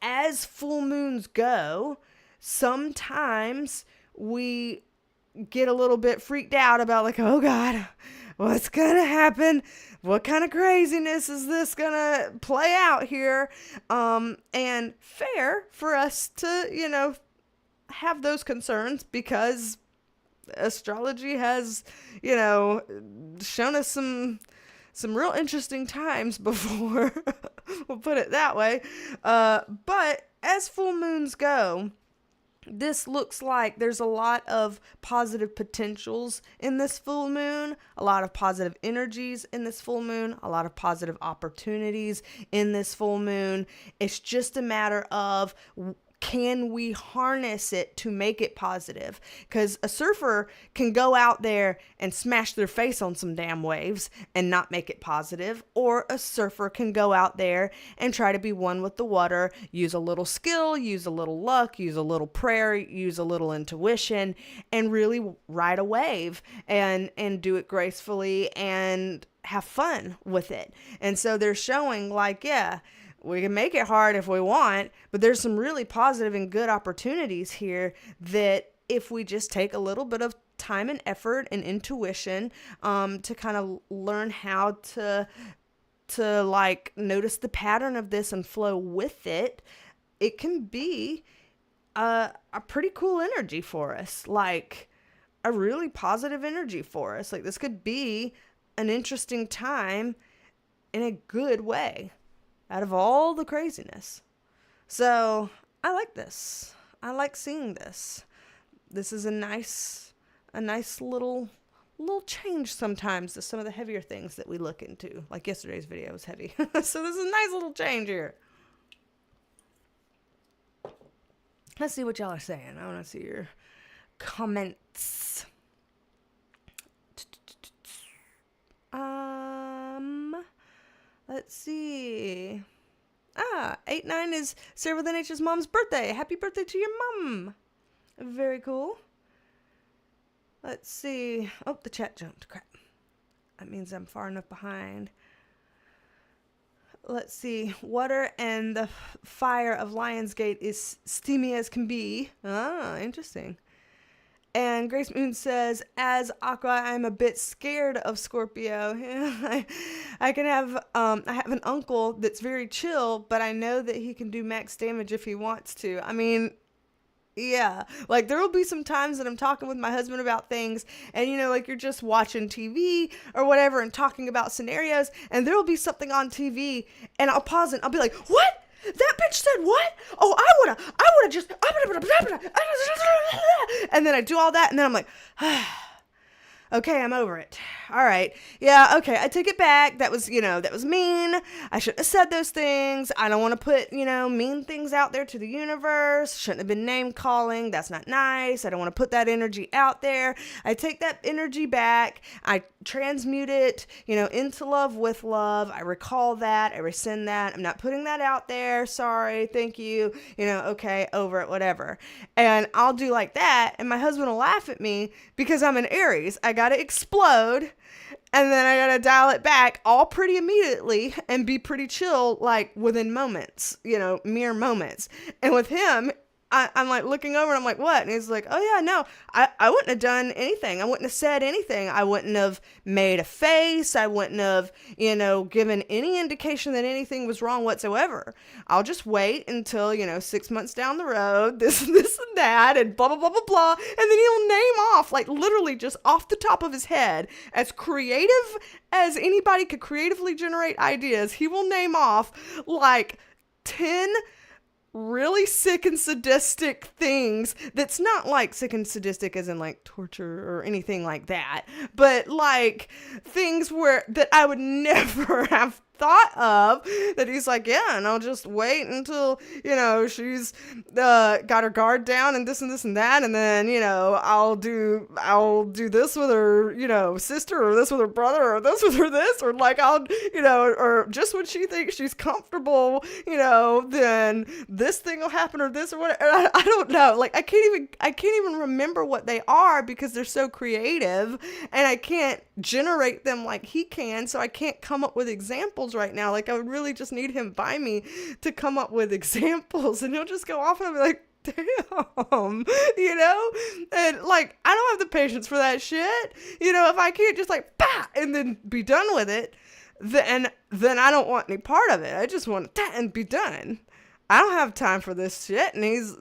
as full moons go, sometimes we get a little bit freaked out about like, oh God, what's gonna happen? What kind of craziness is this gonna play out here? And fair for us to, have those concerns, because astrology has, shown us some real interesting times before. We'll put it that way. But as full moons go, this looks like there's a lot of positive potentials in this full moon, a lot of positive energies in this full moon, a lot of positive opportunities in this full moon. It's just a matter of, can we harness it to make it positive? Because a surfer can go out there and smash their face on some damn waves and not make it positive. Or a surfer can go out there and try to be one with the water, use a little skill, use a little luck, use a little prayer, use a little intuition, and really ride a wave and do it gracefully and have fun with it. And so they're showing like, yeah, we can make it hard if we want, but there's some really positive and good opportunities here that if we just take a little bit of time and effort and intuition, to kind of learn how to like notice the pattern of this and flow with it, it can be a pretty cool energy for us, like a really positive energy for us. Like this could be an interesting time in a good way out of all the craziness. So I like this. I like seeing this. This is a nice little change sometimes to some of the heavier things that we look into. Like yesterday's video was heavy. So this is a nice little change here. Let's see what y'all are saying. I want to see your comments. Let's see. 8/9 is Sarah with NH's mom's birthday. Happy birthday to your mom. Very cool. Let's see. Oh, the chat jumped. Crap. That means I'm far enough behind. Let's see. Water and the fire of Lionsgate is steamy as can be. Interesting. And Grace Moon says, as Aqua, I'm a bit scared of Scorpio. I can have, I have an uncle that's very chill, but I know that he can do max damage if he wants to. I mean, yeah, like there will be some times that I'm talking with my husband about things and, like you're just watching TV or whatever and talking about scenarios, and there will be something on TV and I'll pause and I'll be like, what? That bitch said what? Oh, I woulda just, and then I do all that and then I'm like, okay, I'm over it. All right. Yeah, okay, I take it back. That was, that was mean. I shouldn't have said those things. I don't want to put, mean things out there to the universe. Shouldn't have been name calling. That's not nice. I don't want to put that energy out there. I take that energy back. I transmute it, into love with love. I recall that. I rescind that. I'm not putting that out there. Sorry. Thank you. Okay, over it, whatever. And I'll do like that. And my husband will laugh at me because I'm an Aries. I got to explode. And then I got to dial it back all pretty immediately and be pretty chill, like within moments, mere moments. And with him, I'm like looking over and I'm like, what? And he's like, oh yeah, no, I wouldn't have done anything. I wouldn't have said anything. I wouldn't have made a face. I wouldn't have, given any indication that anything was wrong whatsoever. I'll just wait until, 6 months down the road, this and that and blah, blah, blah, blah, blah. And then he'll name off, like literally just off the top of his head, as creative as anybody could creatively generate ideas. He will name off like 10 really sick and sadistic things that's not like sick and sadistic as in like torture or anything like that, but like things that I would never have thought of, that he's like, yeah, and I'll just wait until, she's got her guard down and this and that, and then, I'll do this with her, sister, or this with her brother, or this with her this, or like I'll, or just when she thinks she's comfortable, then this thing will happen, or this or whatever. I don't know. Like I can't even remember what they are because they're so creative, and I can't generate them like he can, so I can't come up with examples right now. Like I would really just need him by me to come up with examples, and he'll just go off and I'll be like, damn, and like I don't have the patience for that shit. If I can't just like bah and then be done with it, then I don't want any part of it. I just want that and be done. I don't have time for this shit. And he's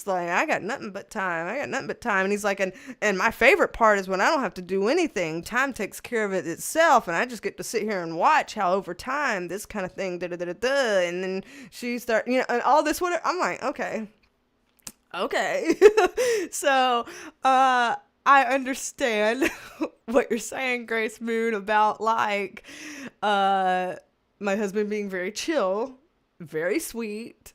like, I got nothing but time. And he's like, and my favorite part is when I don't have to do anything. Time takes care of it itself. And I just get to sit here and watch how over time this kind of thing, da-da-da-da-da. And then she start, and all this, whatever. I'm like, okay. So, I understand what you're saying, Grace Moon, about like, my husband being very chill, very sweet,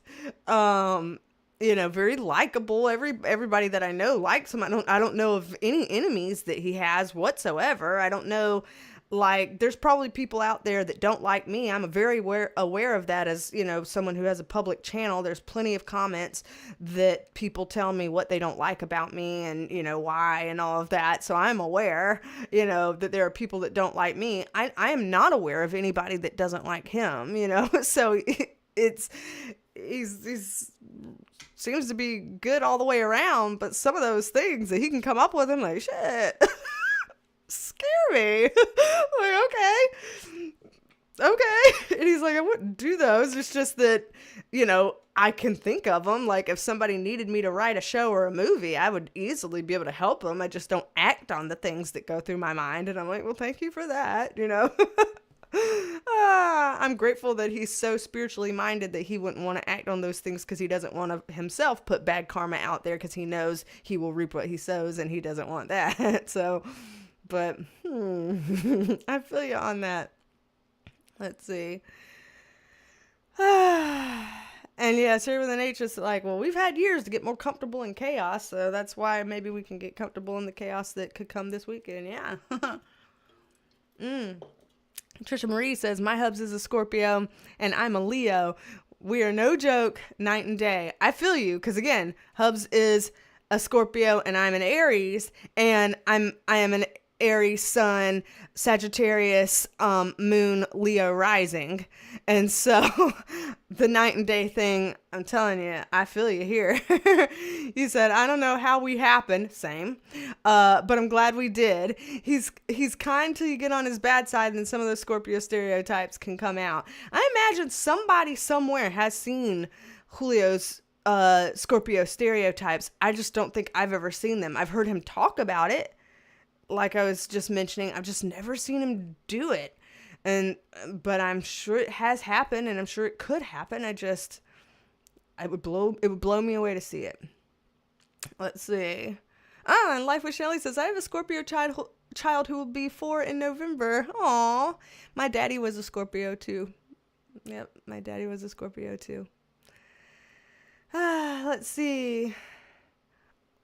very likable. Everybody that I know likes him. I don't know of any enemies that he has whatsoever. I don't know, like, there's probably people out there that don't like me. I'm very aware of that as, someone who has a public channel. There's plenty of comments that people tell me what they don't like about me and, why and all of that. So I'm aware, that there are people that don't like me. I am not aware of anybody that doesn't like him, so he's seems to be good all the way around, but some of those things that he can come up with, I'm like, shit, scare me. Like, okay. And he's like, I wouldn't do those. It's just that, I can think of them. Like if somebody needed me to write a show or a movie, I would easily be able to help them. I just don't act on the things that go through my mind. And I'm like, well, thank you for that, I'm grateful that he's so spiritually minded that he wouldn't want to act on those things because he doesn't want to himself put bad karma out there because he knows he will reap what he sows, and he doesn't want that. So, but I feel you on that. Let's see. And yeah, Sarah with an H is like, well, we've had years to get more comfortable in chaos, so that's why maybe we can get comfortable in the chaos that could come this weekend. Yeah. Trisha Marie says, my hubs is a Scorpio and I'm a Leo. We are no joke, night and day. I feel you, because again, hubs is a Scorpio and I'm an Aries, and I am an Aries sun, Sagittarius, moon, Leo rising. And so the night and day thing, I'm telling you, I feel you here. He said, I don't know how we happened. Same. But I'm glad we did. He's kind till you get on his bad side, and then some of those Scorpio stereotypes can come out. I imagine somebody somewhere has seen Julio's Scorpio stereotypes. I just don't think I've ever seen them. I've heard him talk about it. Like I was just mentioning, I've just never seen him do it. But I'm sure it has happened, and I'm sure it could happen. It would blow me away to see it. Let's see. And Life with Shelly says, I have a Scorpio child who will be 4 in November. Aw, my daddy was a Scorpio too. Yep, my daddy was a Scorpio too. Let's see.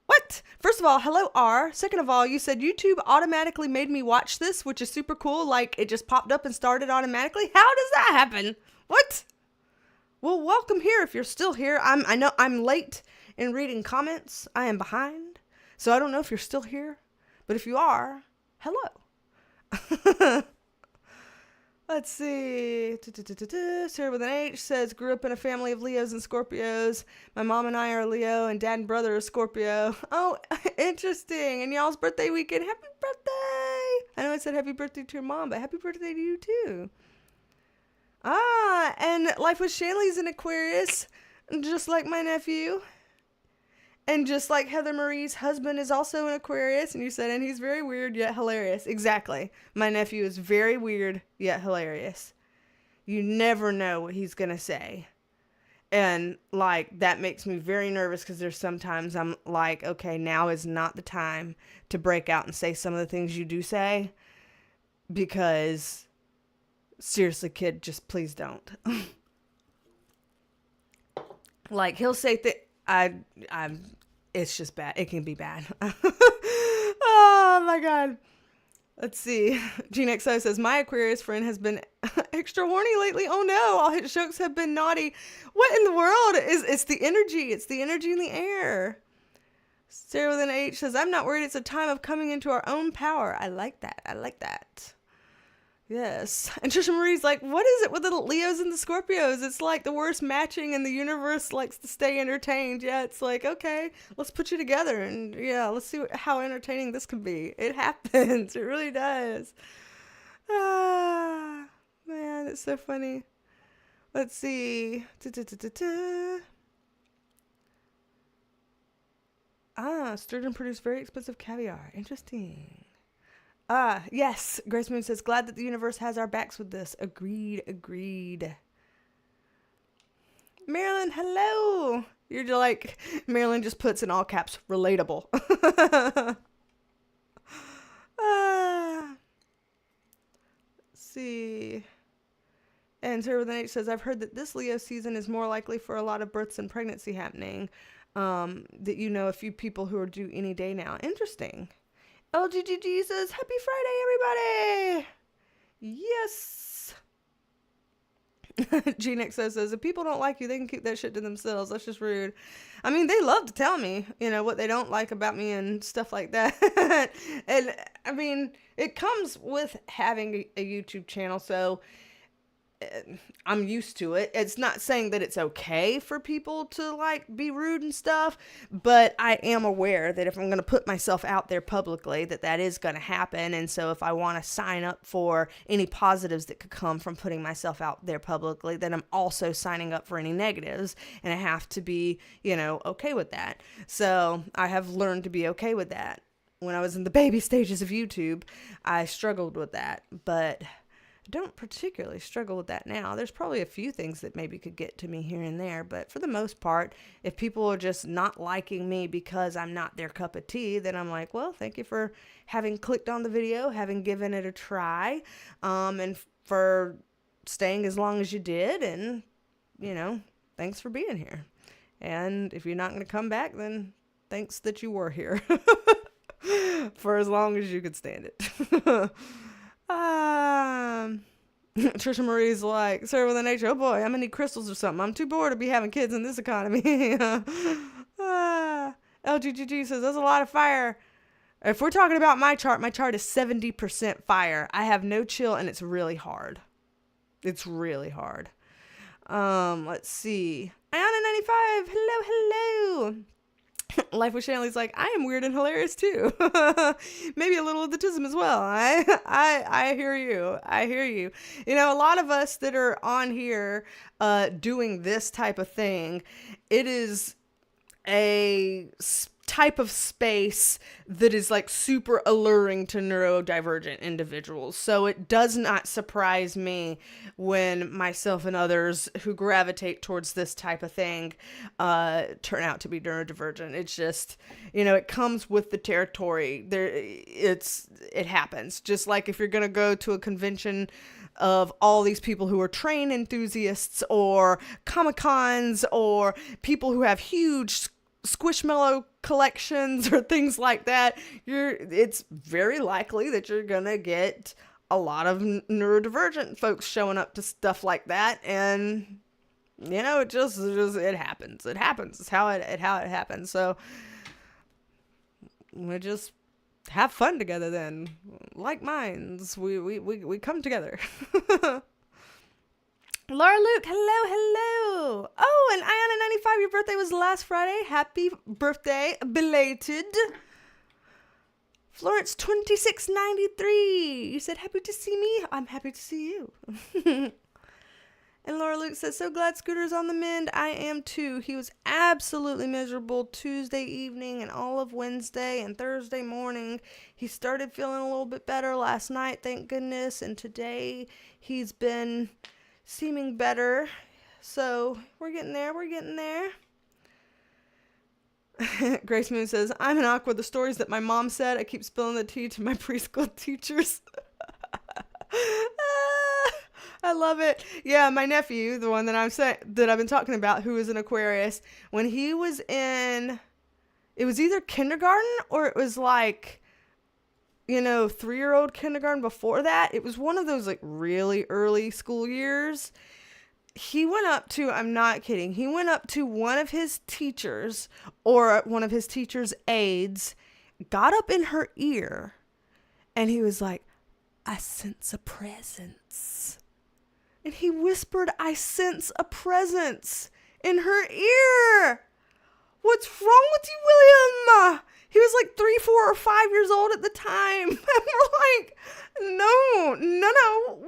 What? First of all, hello, R. Second of all, you said YouTube automatically made me watch this, which is super cool. Like, it just popped up and started automatically. How does that happen? What? Well, welcome here if you're still here. I know I'm late in reading comments. I am behind. So I don't know if you're still here. But if you are, hello. Let's see. Sarah with an H says, grew up in a family of Leos and Scorpios. My mom and I are Leo, and dad and brother are Scorpio. Oh, interesting. And y'all's birthday weekend. Happy birthday. I know I said happy birthday to your mom, but happy birthday to you too. And Life with Shanley's an Aquarius, just like my nephew. And just like Heather Marie's husband is also an Aquarius, and you said, and he's very weird yet hilarious. Exactly. My nephew is very weird yet hilarious. You never know what he's going to say. And like, that makes me very nervous, because there's sometimes I'm like, okay, now is not the time to break out and say some of the things you do say, because seriously, kid, just please don't. Like, he'll say it's just bad. It can be bad. Oh my God. Let's see. GeneXO says, my Aquarius friend has been extra horny lately. Oh no, all his jokes have been naughty. What in the world? It's the energy. It's the energy in the air. Sarah with an H says, I'm not worried. It's a time of coming into our own power. I like that. I like that. Yes. And Trisha Marie's like, what is it with the Leos and the Scorpios? It's like the worst matching, and the universe likes to stay entertained. Yeah, it's like, okay, let's put you together, and yeah, let's see how entertaining this can be. It happens. It really does. Ah, man, it's so funny. Let's see. Sturgeon produced very expensive caviar. Interesting. Yes. Grace Moon says, glad that the universe has our backs with this. Agreed. Marilyn, hello. You're like, Marilyn just puts in all caps, relatable. Let's see. And Sarah with an H says, I've heard that this Leo season is more likely for a lot of births and pregnancy happening. That you know a few people who are due any day now. Interesting. LGGG says, happy Friday, everybody. Yes. GeneXO says, if people don't like you, they can keep that shit to themselves. That's just rude. I mean, they love to tell me, what they don't like about me and stuff like that. And I mean, it comes with having a YouTube channel. So I'm used to it. It's not saying that it's okay for people to like be rude and stuff, but I am aware that if I'm going to put myself out there publicly, that is going to happen. And so if I want to sign up for any positives that could come from putting myself out there publicly, then I'm also signing up for any negatives, and I have to be, okay with that. So I have learned to be okay with that. When I was in the baby stages of YouTube, I struggled with that, but don't particularly struggle with that now. There's probably a few things that maybe could get to me here and there, but for the most part, if people are just not liking me because I'm not their cup of tea, then I'm like, well, thank you for having clicked on the video, having given it a try, and for staying as long as you did, and, thanks for being here. And if you're not going to come back, then thanks that you were here for as long as you could stand it. Trisha Marie's like, Sarah with an H, oh boy, I'm gonna need crystals or something. I'm too bored to be having kids in this economy. LGGG says, there's a lot of fire. If we're talking about my chart is 70% fire. I have no chill, and it's really hard. It's really hard. Let's see. Iana95, hello. Life with Shanley's like, I am weird and hilarious too. Maybe a little of the tism as well. I hear you. A lot of us that are on here doing this type of thing, it is a type of space that is like super alluring to neurodivergent individuals. So it does not surprise me when myself and others who gravitate towards this type of thing turn out to be neurodivergent. It's just, it comes with the territory. It happens. Just like if you're going to go to a convention of all these people who are train enthusiasts or Comic-Cons or people who have huge Squishmallow collections or things like that, it's very likely that you're gonna get a lot of neurodivergent folks showing up to stuff like that, and it happens. It's how it happens. So we just have fun together then. Like minds, we come together. Laura Luke, hello. Oh, and Iana95, your birthday was last Friday. Happy birthday, belated. Florence 2693, you said happy to see me. I'm happy to see you. And Laura Luke says, so glad Scooter's on the mend. I am too. He was absolutely miserable Tuesday evening and all of Wednesday and Thursday morning. He started feeling a little bit better last night, thank goodness. And today he's been seeming better. So we're getting there. Grace Moon says, I'm an Aqua. The stories that my mom said, I keep spilling the tea to my preschool teachers. I love it. Yeah, my nephew, the one that I've been talking about, who is an Aquarius, when he was in, it was either kindergarten or it was like, 3-year-old kindergarten before that. It was one of those like really early school years. He went up to, I'm not kidding, he went up to one of his teachers or one of his teacher's aides, got up in her ear, and he was like, I sense a presence. And he whispered, I sense a presence in her ear. What's wrong with you, William? He was like 3, 4, or 5 years old at the time. And we're like, no,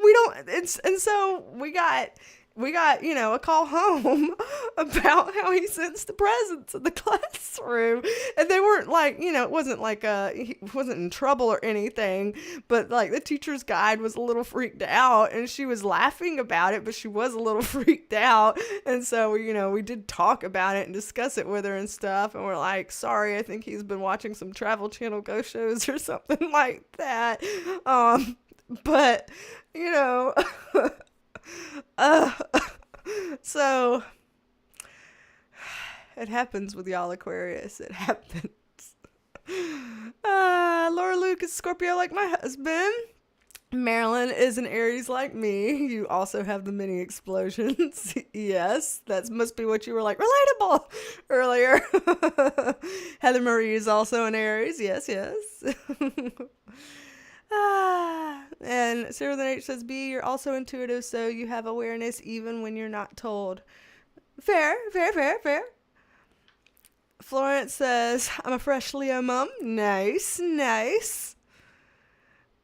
we don't. And so we got, a call home about how he sensed the presence in the classroom. And they weren't like, it wasn't like he wasn't in trouble or anything, but like the teacher's guide was a little freaked out and she was laughing about it, but she was a little freaked out. And so, we did talk about it and discuss it with her and stuff. And we're like, sorry, I think he's been watching some Travel Channel ghost shows or something like that. But, so it happens with y'all Aquarius. It happens. Laura Luke is Scorpio like my husband. Marilyn is an Aries like me. You also have the mini explosions. Yes, that must be what you were like, relatable earlier. Heather Marie is also an Aries. Yes. And Sarah the H says, B, you're also intuitive, so you have awareness even when you're not told. Fair. Florence says, I'm a fresh Leo mom. Nice.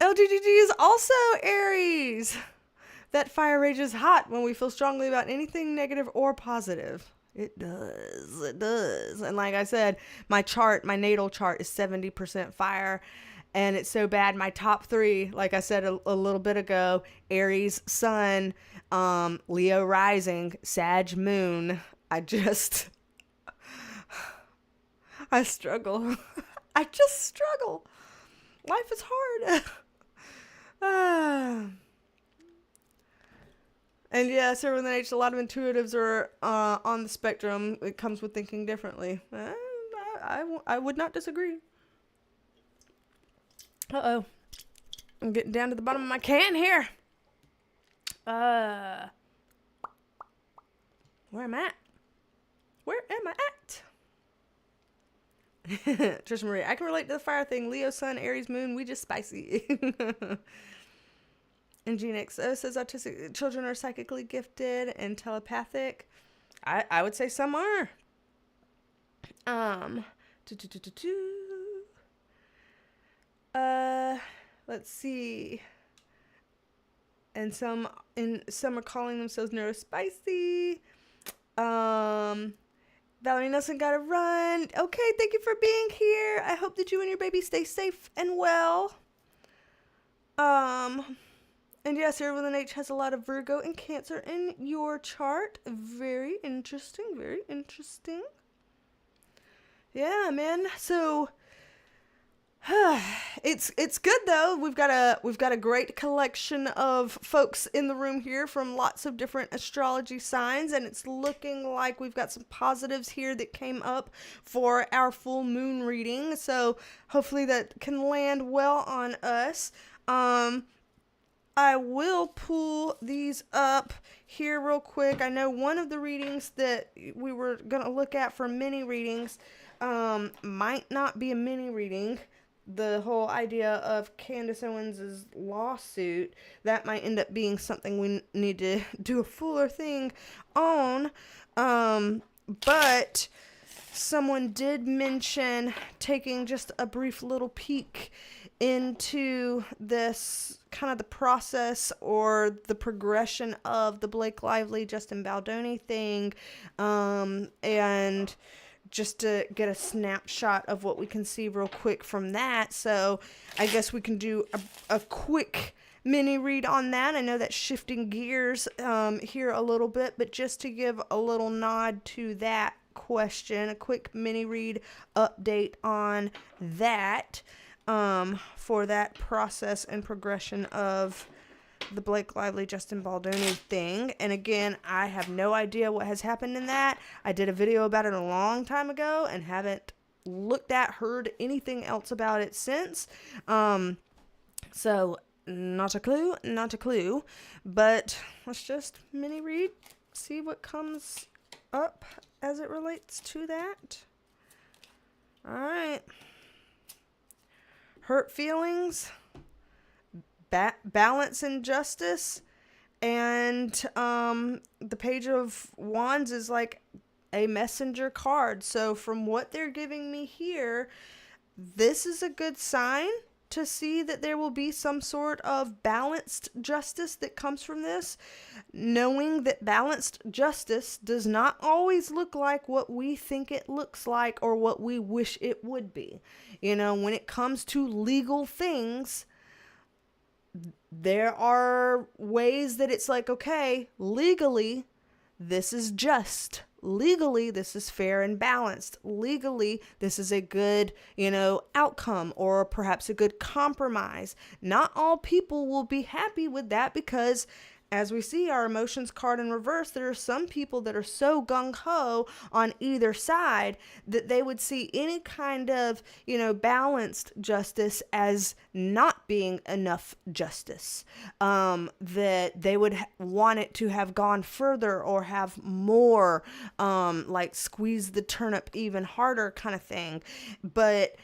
LGGG is also Aries. That fire rages hot when we feel strongly about anything negative or positive. It does. And like I said, my natal chart is 70% fire. And it's so bad. My top 3, like I said a little bit ago, Aries sun, Leo rising, Sag moon. I struggle. I just struggle. Life is hard. And yeah, Sarah with an H, a lot of intuitives are on the spectrum. It comes with thinking differently. I would not disagree. Uh-oh. I'm getting down to the bottom of my can here. Where am I at? Trisha Marie, I can relate to the fire thing. Leo, sun, Aries, moon, we just spicy. And GNXO says autistic children are psychically gifted and telepathic. I would say some are. Let's see. And some are calling themselves neurospicy. Valerie Nelson gotta run. Okay, thank you for being here. I hope that you and your baby stay safe and well. And yes, Sarah with an H has a lot of Virgo and Cancer in your chart. Very interesting. Yeah, man. So it's good though. We've got a great collection of folks in the room here from lots of different astrology signs, and it's looking like we've got some positives here that came up for our full moon reading. So hopefully that can land well on us. I will pull these up here real quick. I know one of the readings that we were going to look at for mini readings might not be a mini reading. The whole idea of Candace Owens' lawsuit, that might end up being something we need to do a fuller thing on. But someone did mention taking just a brief little peek into this kind of the process or the progression of the Blake Lively, Justin Baldoni thing, and just to get a snapshot of what we can see real quick from that. So I guess we can do a quick mini read on that. I know that's shifting gears here a little bit, but just to give a little nod to that question, a quick mini read update on that, for that process and progression of the Blake Lively, Justin Baldoni thing. And again, I have no idea what has happened in that. I did a video about it a long time ago and haven't heard anything else about it since. So not a clue, but let's just mini read, see what comes up as it relates to that. All right. Hurt feelings, balance and justice, and the Page of Wands is like a messenger card. So from what they're giving me here, this is a good sign to see that there will be some sort of balanced justice that comes from this, knowing that balanced justice does not always look like what we think it looks like or what we wish it would be. You know, when it comes to legal things, there are ways that it's like, okay, legally, this is just. Legally, this is fair and balanced. Legally, this is a good, outcome or perhaps a good compromise. Not all people will be happy with that because, as we see our emotions card in reverse, there are some people that are so gung-ho on either side that they would see any kind of, balanced justice as not being enough justice. That they would want it to have gone further or have more, like squeeze the turnip even harder kind of thing. But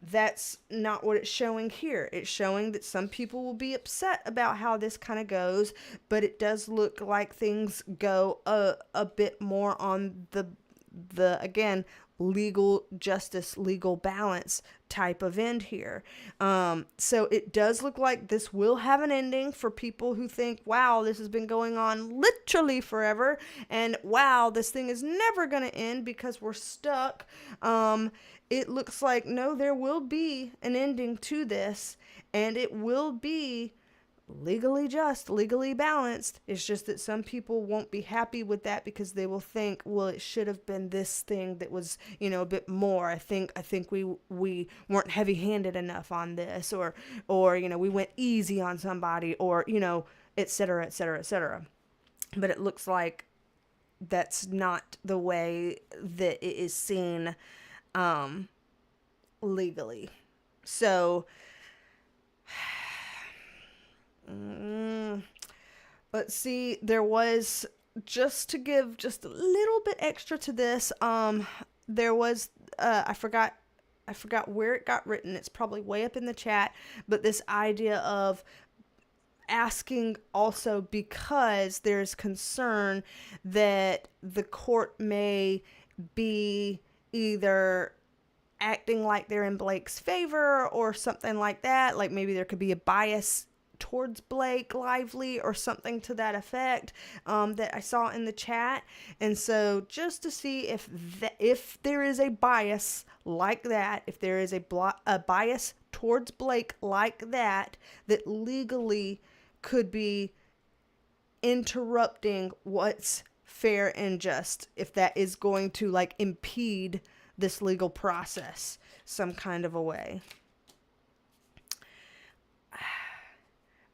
that's not what it's showing here. It's showing that some people will be upset about how this kind of goes, but it does look like things go a bit more on the again, legal justice, legal balance type of end here. So it does look like this will have an ending for people who think, wow, this has been going on literally forever, and wow, this thing is never going to end because we're stuck. It looks like, no, there will be an ending to this, and it will be legally just, legally balanced. It's just that some people won't be happy with that because they will think, well, it should have been this thing that was, a bit more. I think we weren't heavy-handed enough on this, or we went easy on somebody, or, et cetera, et cetera, et cetera. But it looks like that's not the way that it is seen legally. So let's see, there was, just to give just a little bit extra to this, there was I forgot where it got written. It's probably way up in the chat, but this idea of asking also because there's concern that the court may be either acting like they're in Blake's favor or something like that. Like maybe there could be a bias towards Blake Lively or something to that effect, that I saw in the chat. And so just to see if there is a bias like that, if there is a bias towards Blake like that legally could be interrupting what's fair and just, if that is going to like impede this legal process some kind of a way.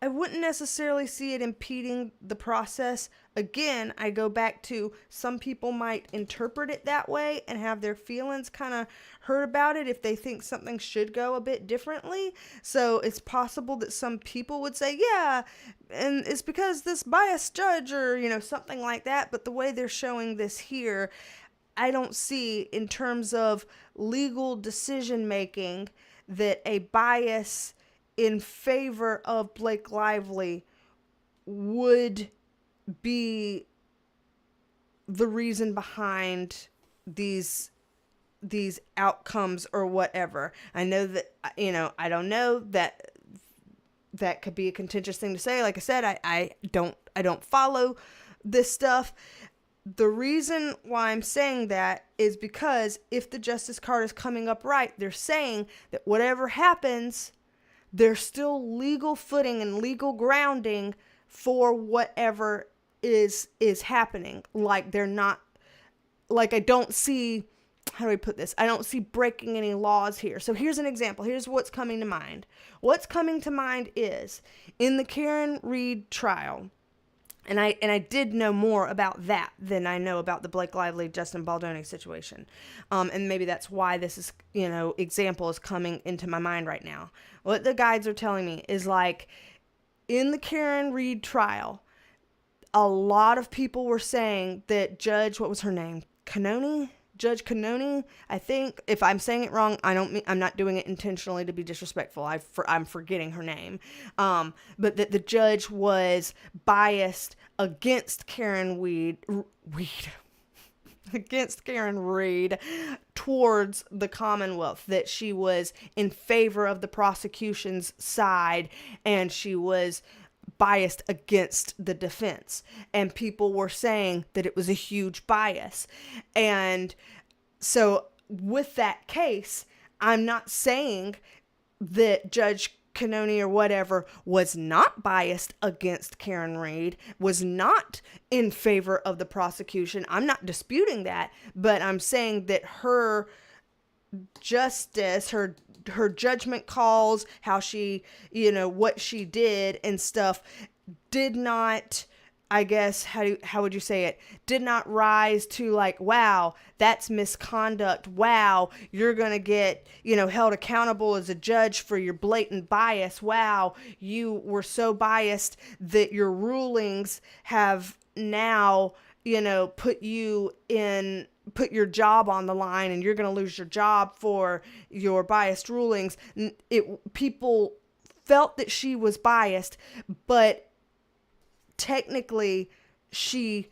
I wouldn't necessarily see it impeding the process. Again, I go back to some people might interpret it that way and have their feelings kind of hurt about it if they think something should go a bit differently. So it's possible that some people would say, yeah, and it's because this biased judge or, something like that. But the way they're showing this here, I don't see in terms of legal decision making that a bias in favor of Blake Lively would be the reason behind these outcomes or whatever. I know that, I don't know that could be a contentious thing to say. Like I said, I don't follow this stuff. The reason why I'm saying that is because if the Justice card is coming up right, they're saying that whatever happens, there's still legal footing and legal grounding for whatever is happening. Like they're not, like I don't see how do we put this? I don't see breaking any laws here. So here's an example. Here's what's coming to mind. What's coming to mind is in the Karen Read trial, and I did know more about that than I know about the Blake Lively, Justin Baldoni situation. And maybe that's why this is, example is coming into my mind right now. What the guides are telling me is like in the Karen Read trial, a lot of people were saying that what was her name? Judge Canoni, I think. If I'm saying it wrong, I'm not doing it intentionally to be disrespectful. I'm forgetting her name. But that the judge was biased against Karen against Karen Read towards the Commonwealth, that she was in favor of the prosecution's side and she was biased against the defense, and people were saying that it was a huge bias. And so with that case, I'm not saying that Judge Canoni or whatever was not biased against Karen Read, was not in favor of the prosecution. I'm not disputing that, but I'm saying that her justice, her judgment calls, how she, what she did and stuff, did not, I guess, how would you say it? Did not rise to like, wow, that's misconduct. Wow, you're going to get, held accountable as a judge for your blatant bias. Wow, you were so biased that your rulings have now, put your job on the line and you're going to lose your job for your biased rulings. People felt that she was biased, but technically she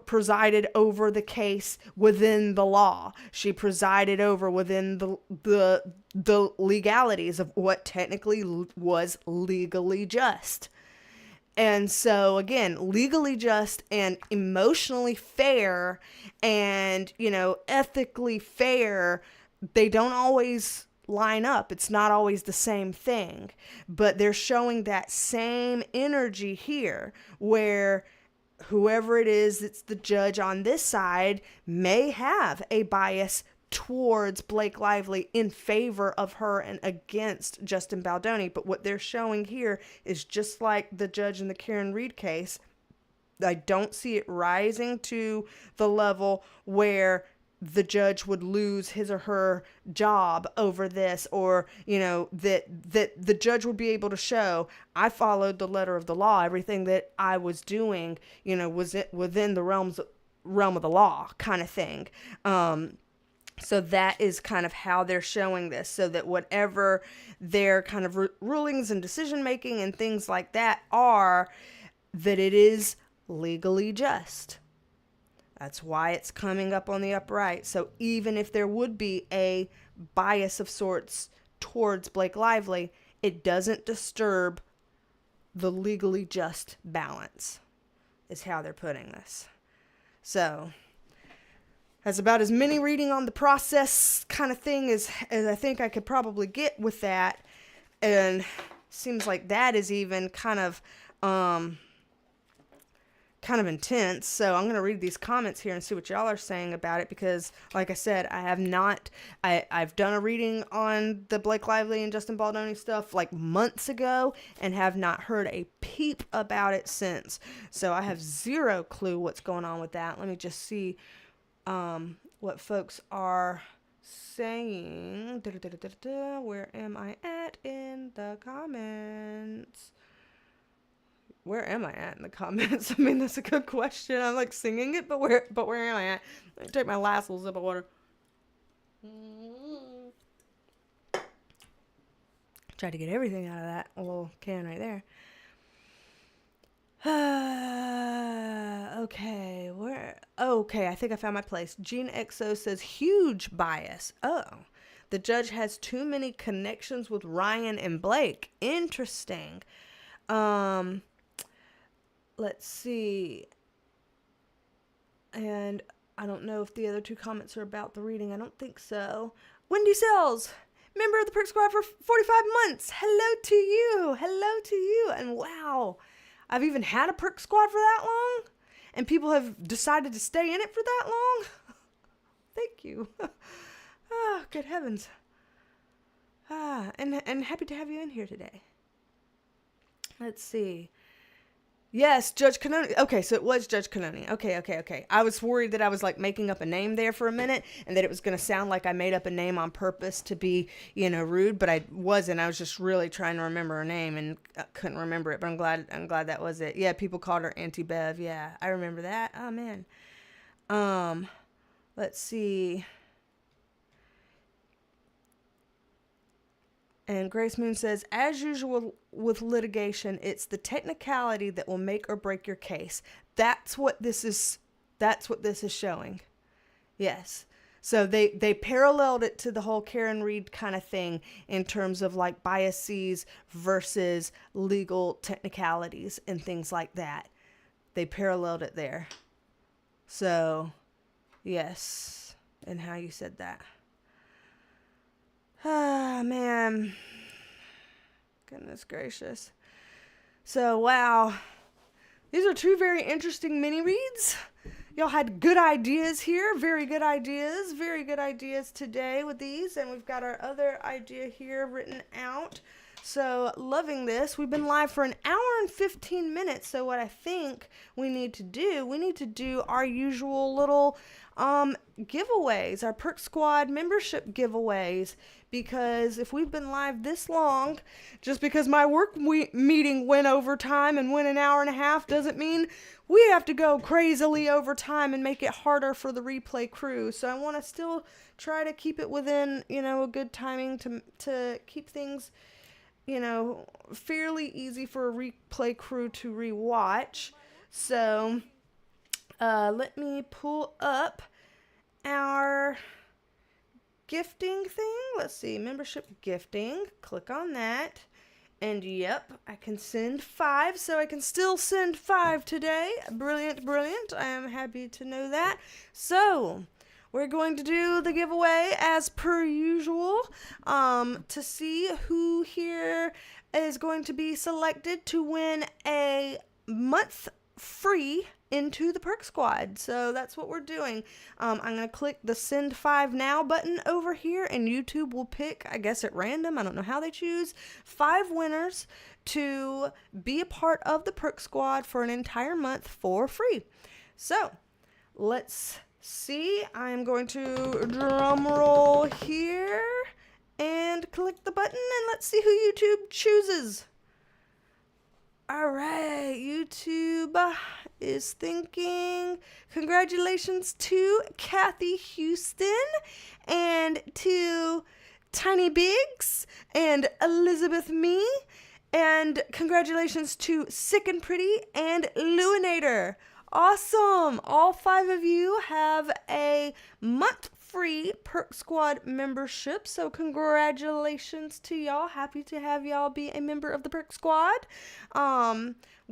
presided over the case within the law. She presided over within the legalities of what technically was legally just. And so again, legally just and emotionally fair and, ethically fair, they don't always line up. It's not always the same thing, but they're showing that same energy here where whoever it is that's the judge on this side may have a bias towards Blake Lively in favor of her and against Justin Baldoni. But what they're showing here is just like the judge in the Karen Read case. I don't see it rising to the level where the judge would lose his or her job over this, or, that the judge would be able to show, I followed the letter of the law. Everything that I was doing, was within the realm of the law kind of thing. So that is kind of how they're showing this, so that whatever their kind of rulings and decision making and things like that are, that it is legally just. That's why it's coming up on the upright. So even if there would be a bias of sorts towards Blake Lively, it doesn't disturb the legally just balance, is how they're putting this. So that's about as many reading on the process kind of thing as I think I could probably get with that. And seems like that is even kind of intense. So I'm going to read these comments here and see what y'all are saying about it, because like I said, I've done a reading on the Blake Lively and Justin Baldoni stuff like months ago and have not heard a peep about it since. So I have zero clue what's going on with that. Let me just see what folks are saying. Where am I at in the comments? Where am I at in the comments? I mean, that's a good question. I'm like singing it, but where am I at? Let me take my last little sip of water. Tried to get everything out of that little can right there. Okay, I think I found my place. Gene XO says huge bias. Oh, the judge has too many connections with Ryan and Blake. Interesting. Let's see. And I don't know if the other two comments are about the reading. I don't think so. Wendy Sells, member of the Perk Squad for 45 months. Hello to you. Hello to you. And wow, I've even had a Perk Squad for that long? And people have decided to stay in it for that long? Thank you. Oh, good heavens. And happy to have you in here today. Let's see. Yes, Judge Canoni. Okay, so it was Judge Canoni. Okay. I was worried that I was like making up a name there for a minute and that it was going to sound like I made up a name on purpose to be, rude, but I wasn't. I was just really trying to remember her name and couldn't remember it, but I'm glad that was it. Yeah, people called her Auntie Bev. Yeah, I remember that. Oh, man. Let's see. And Grace Moon says, as usual with litigation, it's the technicality that will make or break your case. That's what this is showing. Yes. So they paralleled it to the whole Karen Reed kind of thing in terms of like biases versus legal technicalities and things like that. They paralleled it there. So, yes. And how you said that. Ah, man. Goodness gracious. So, wow. These are two very interesting mini reads. Y'all had good ideas here. Very good ideas. Very good ideas today with these. And we've got our other idea here written out. So, loving this. We've been live for an hour and 15 minutes. So, what I think we need to do our usual little giveaways, our Perk Squad membership giveaways. Because if we've been live this long, just because my work meeting went over time and went an hour and a half doesn't mean we have to go crazily over time and make it harder for the replay crew. So I want to still try to keep it within, a good timing to keep things, fairly easy for a replay crew to rewatch. So let me pull up our gifting thing. Let's see, membership gifting. Click on that. And yep, I can send 5, so I can still send 5 today. Brilliant. I am happy to know that. So, we're going to do the giveaway as per usual to see who here is going to be selected to win a month free into the Perk Squad. So that's what we're doing. I'm going to click the send 5 now button over here and YouTube will pick, I guess at random, I don't know how they choose, 5 winners to be a part of the Perk Squad for an entire month for free. So let's see. I'm going to drum roll here and click the button and let's see who YouTube chooses. All right, YouTube is thinking congratulations to Kathy Houston and to Tiny Biggs and Elizabeth Me, and congratulations to Sick and Pretty and Luinator. Awesome. All 5 of you have a month free Perk Squad membership, so congratulations to y'all. Happy to have y'all be a member of the Perk Squad.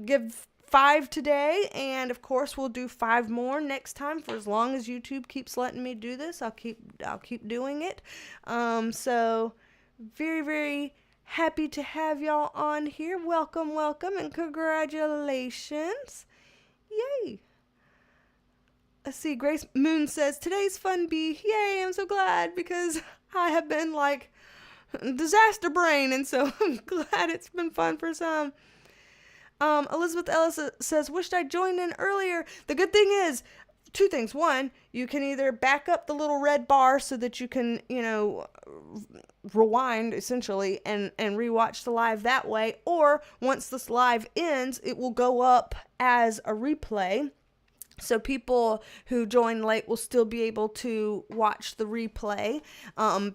Give 5 today, and of course we'll do 5 more next time for as long as YouTube keeps letting me do this. I'll keep doing it. So very, very happy to have y'all on here. Welcome, and congratulations. Yay. Let's see, Grace Moon says, today's fun bee. Yay, I'm so glad because I have been like disaster brain, and so I'm glad it's been fun for some. Elizabeth Ellis says, wished I joined in earlier. The good thing is, 2 things. 1, you can either back up the little red bar so that you can, rewind essentially and rewatch the live that way, or once this live ends, it will go up as a replay. So people who join late will still be able to watch the replay.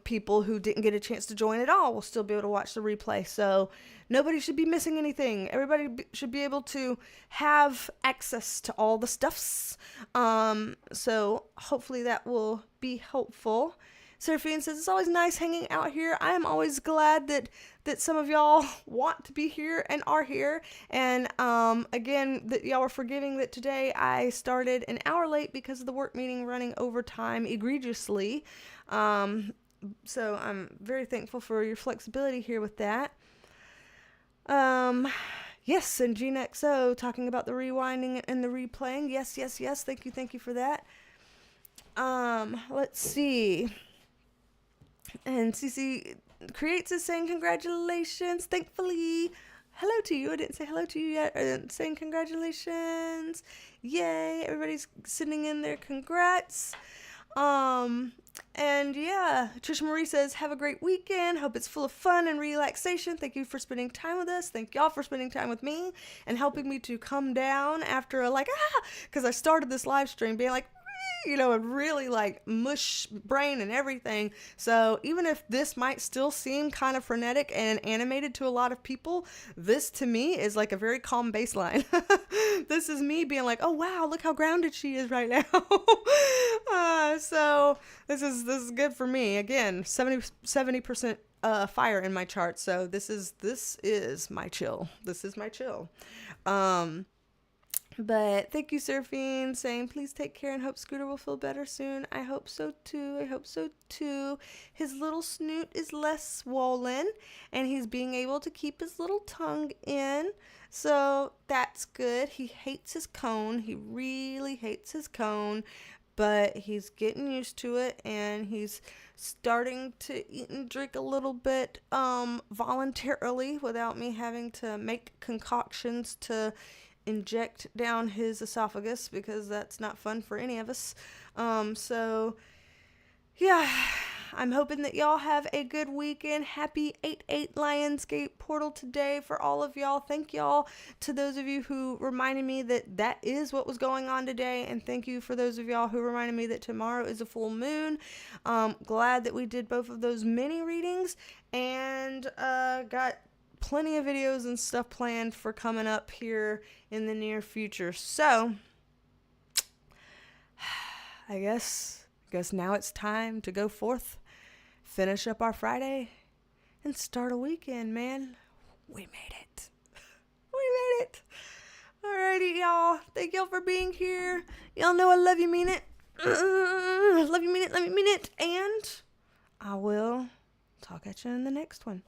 People who didn't get a chance to join at all will still be able to watch the replay. So nobody should be missing anything. Everybody should be able to have access to all the stuffs. So hopefully that will be helpful. Seraphine says, it's always nice hanging out here. I am always glad that some of y'all want to be here and are here. And again, that y'all were forgiving that today I started an hour late because of the work meeting running overtime egregiously. So I'm very thankful for your flexibility here with that. Yes, and GeneXO talking about the rewinding and the replaying. Yes. Thank you for that. Let's see. And Cece Creates is saying congratulations, thankfully. Hello to you. I didn't say hello to you yet. Saying congratulations. Yay. Everybody's sending in their congrats. And yeah, Trisha Marie says, have a great weekend. Hope it's full of fun and relaxation. Thank you for spending time with us. Thank y'all for spending time with me and helping me to come down after because I started this live stream being like, and really like mush brain and everything. So even if this might still seem kind of frenetic and animated to a lot of people, this to me is like a very calm baseline. This is me being like, oh wow, look how grounded she is right now. So this is good for me. Again, 70% fire in my chart. So this is my chill. This is my chill. But thank you, Surfing, saying, please take care and hope Scooter will feel better soon. I hope so too. His little snoot is less swollen and he's being able to keep his little tongue in. So that's good. He hates his cone. He really hates his cone, but he's getting used to it and he's starting to eat and drink a little bit voluntarily without me having to make concoctions to inject down his esophagus, because that's not fun for any of us. So yeah, I'm hoping that y'all have a good weekend. Happy 8/8 Lionsgate portal today for all of y'all. Thank y'all to those of you who reminded me that is what was going on today, and thank you for those of y'all who reminded me that tomorrow is a full moon. Glad that we did both of those mini readings, and got plenty of videos and stuff planned for coming up here in the near future. So I guess now it's time to go forth, finish up our Friday, and start a weekend, man. We made it. Alrighty, y'all. Thank y'all for being here. Y'all know I love you, mean it. Love you, mean it. And I will talk at you in the next one.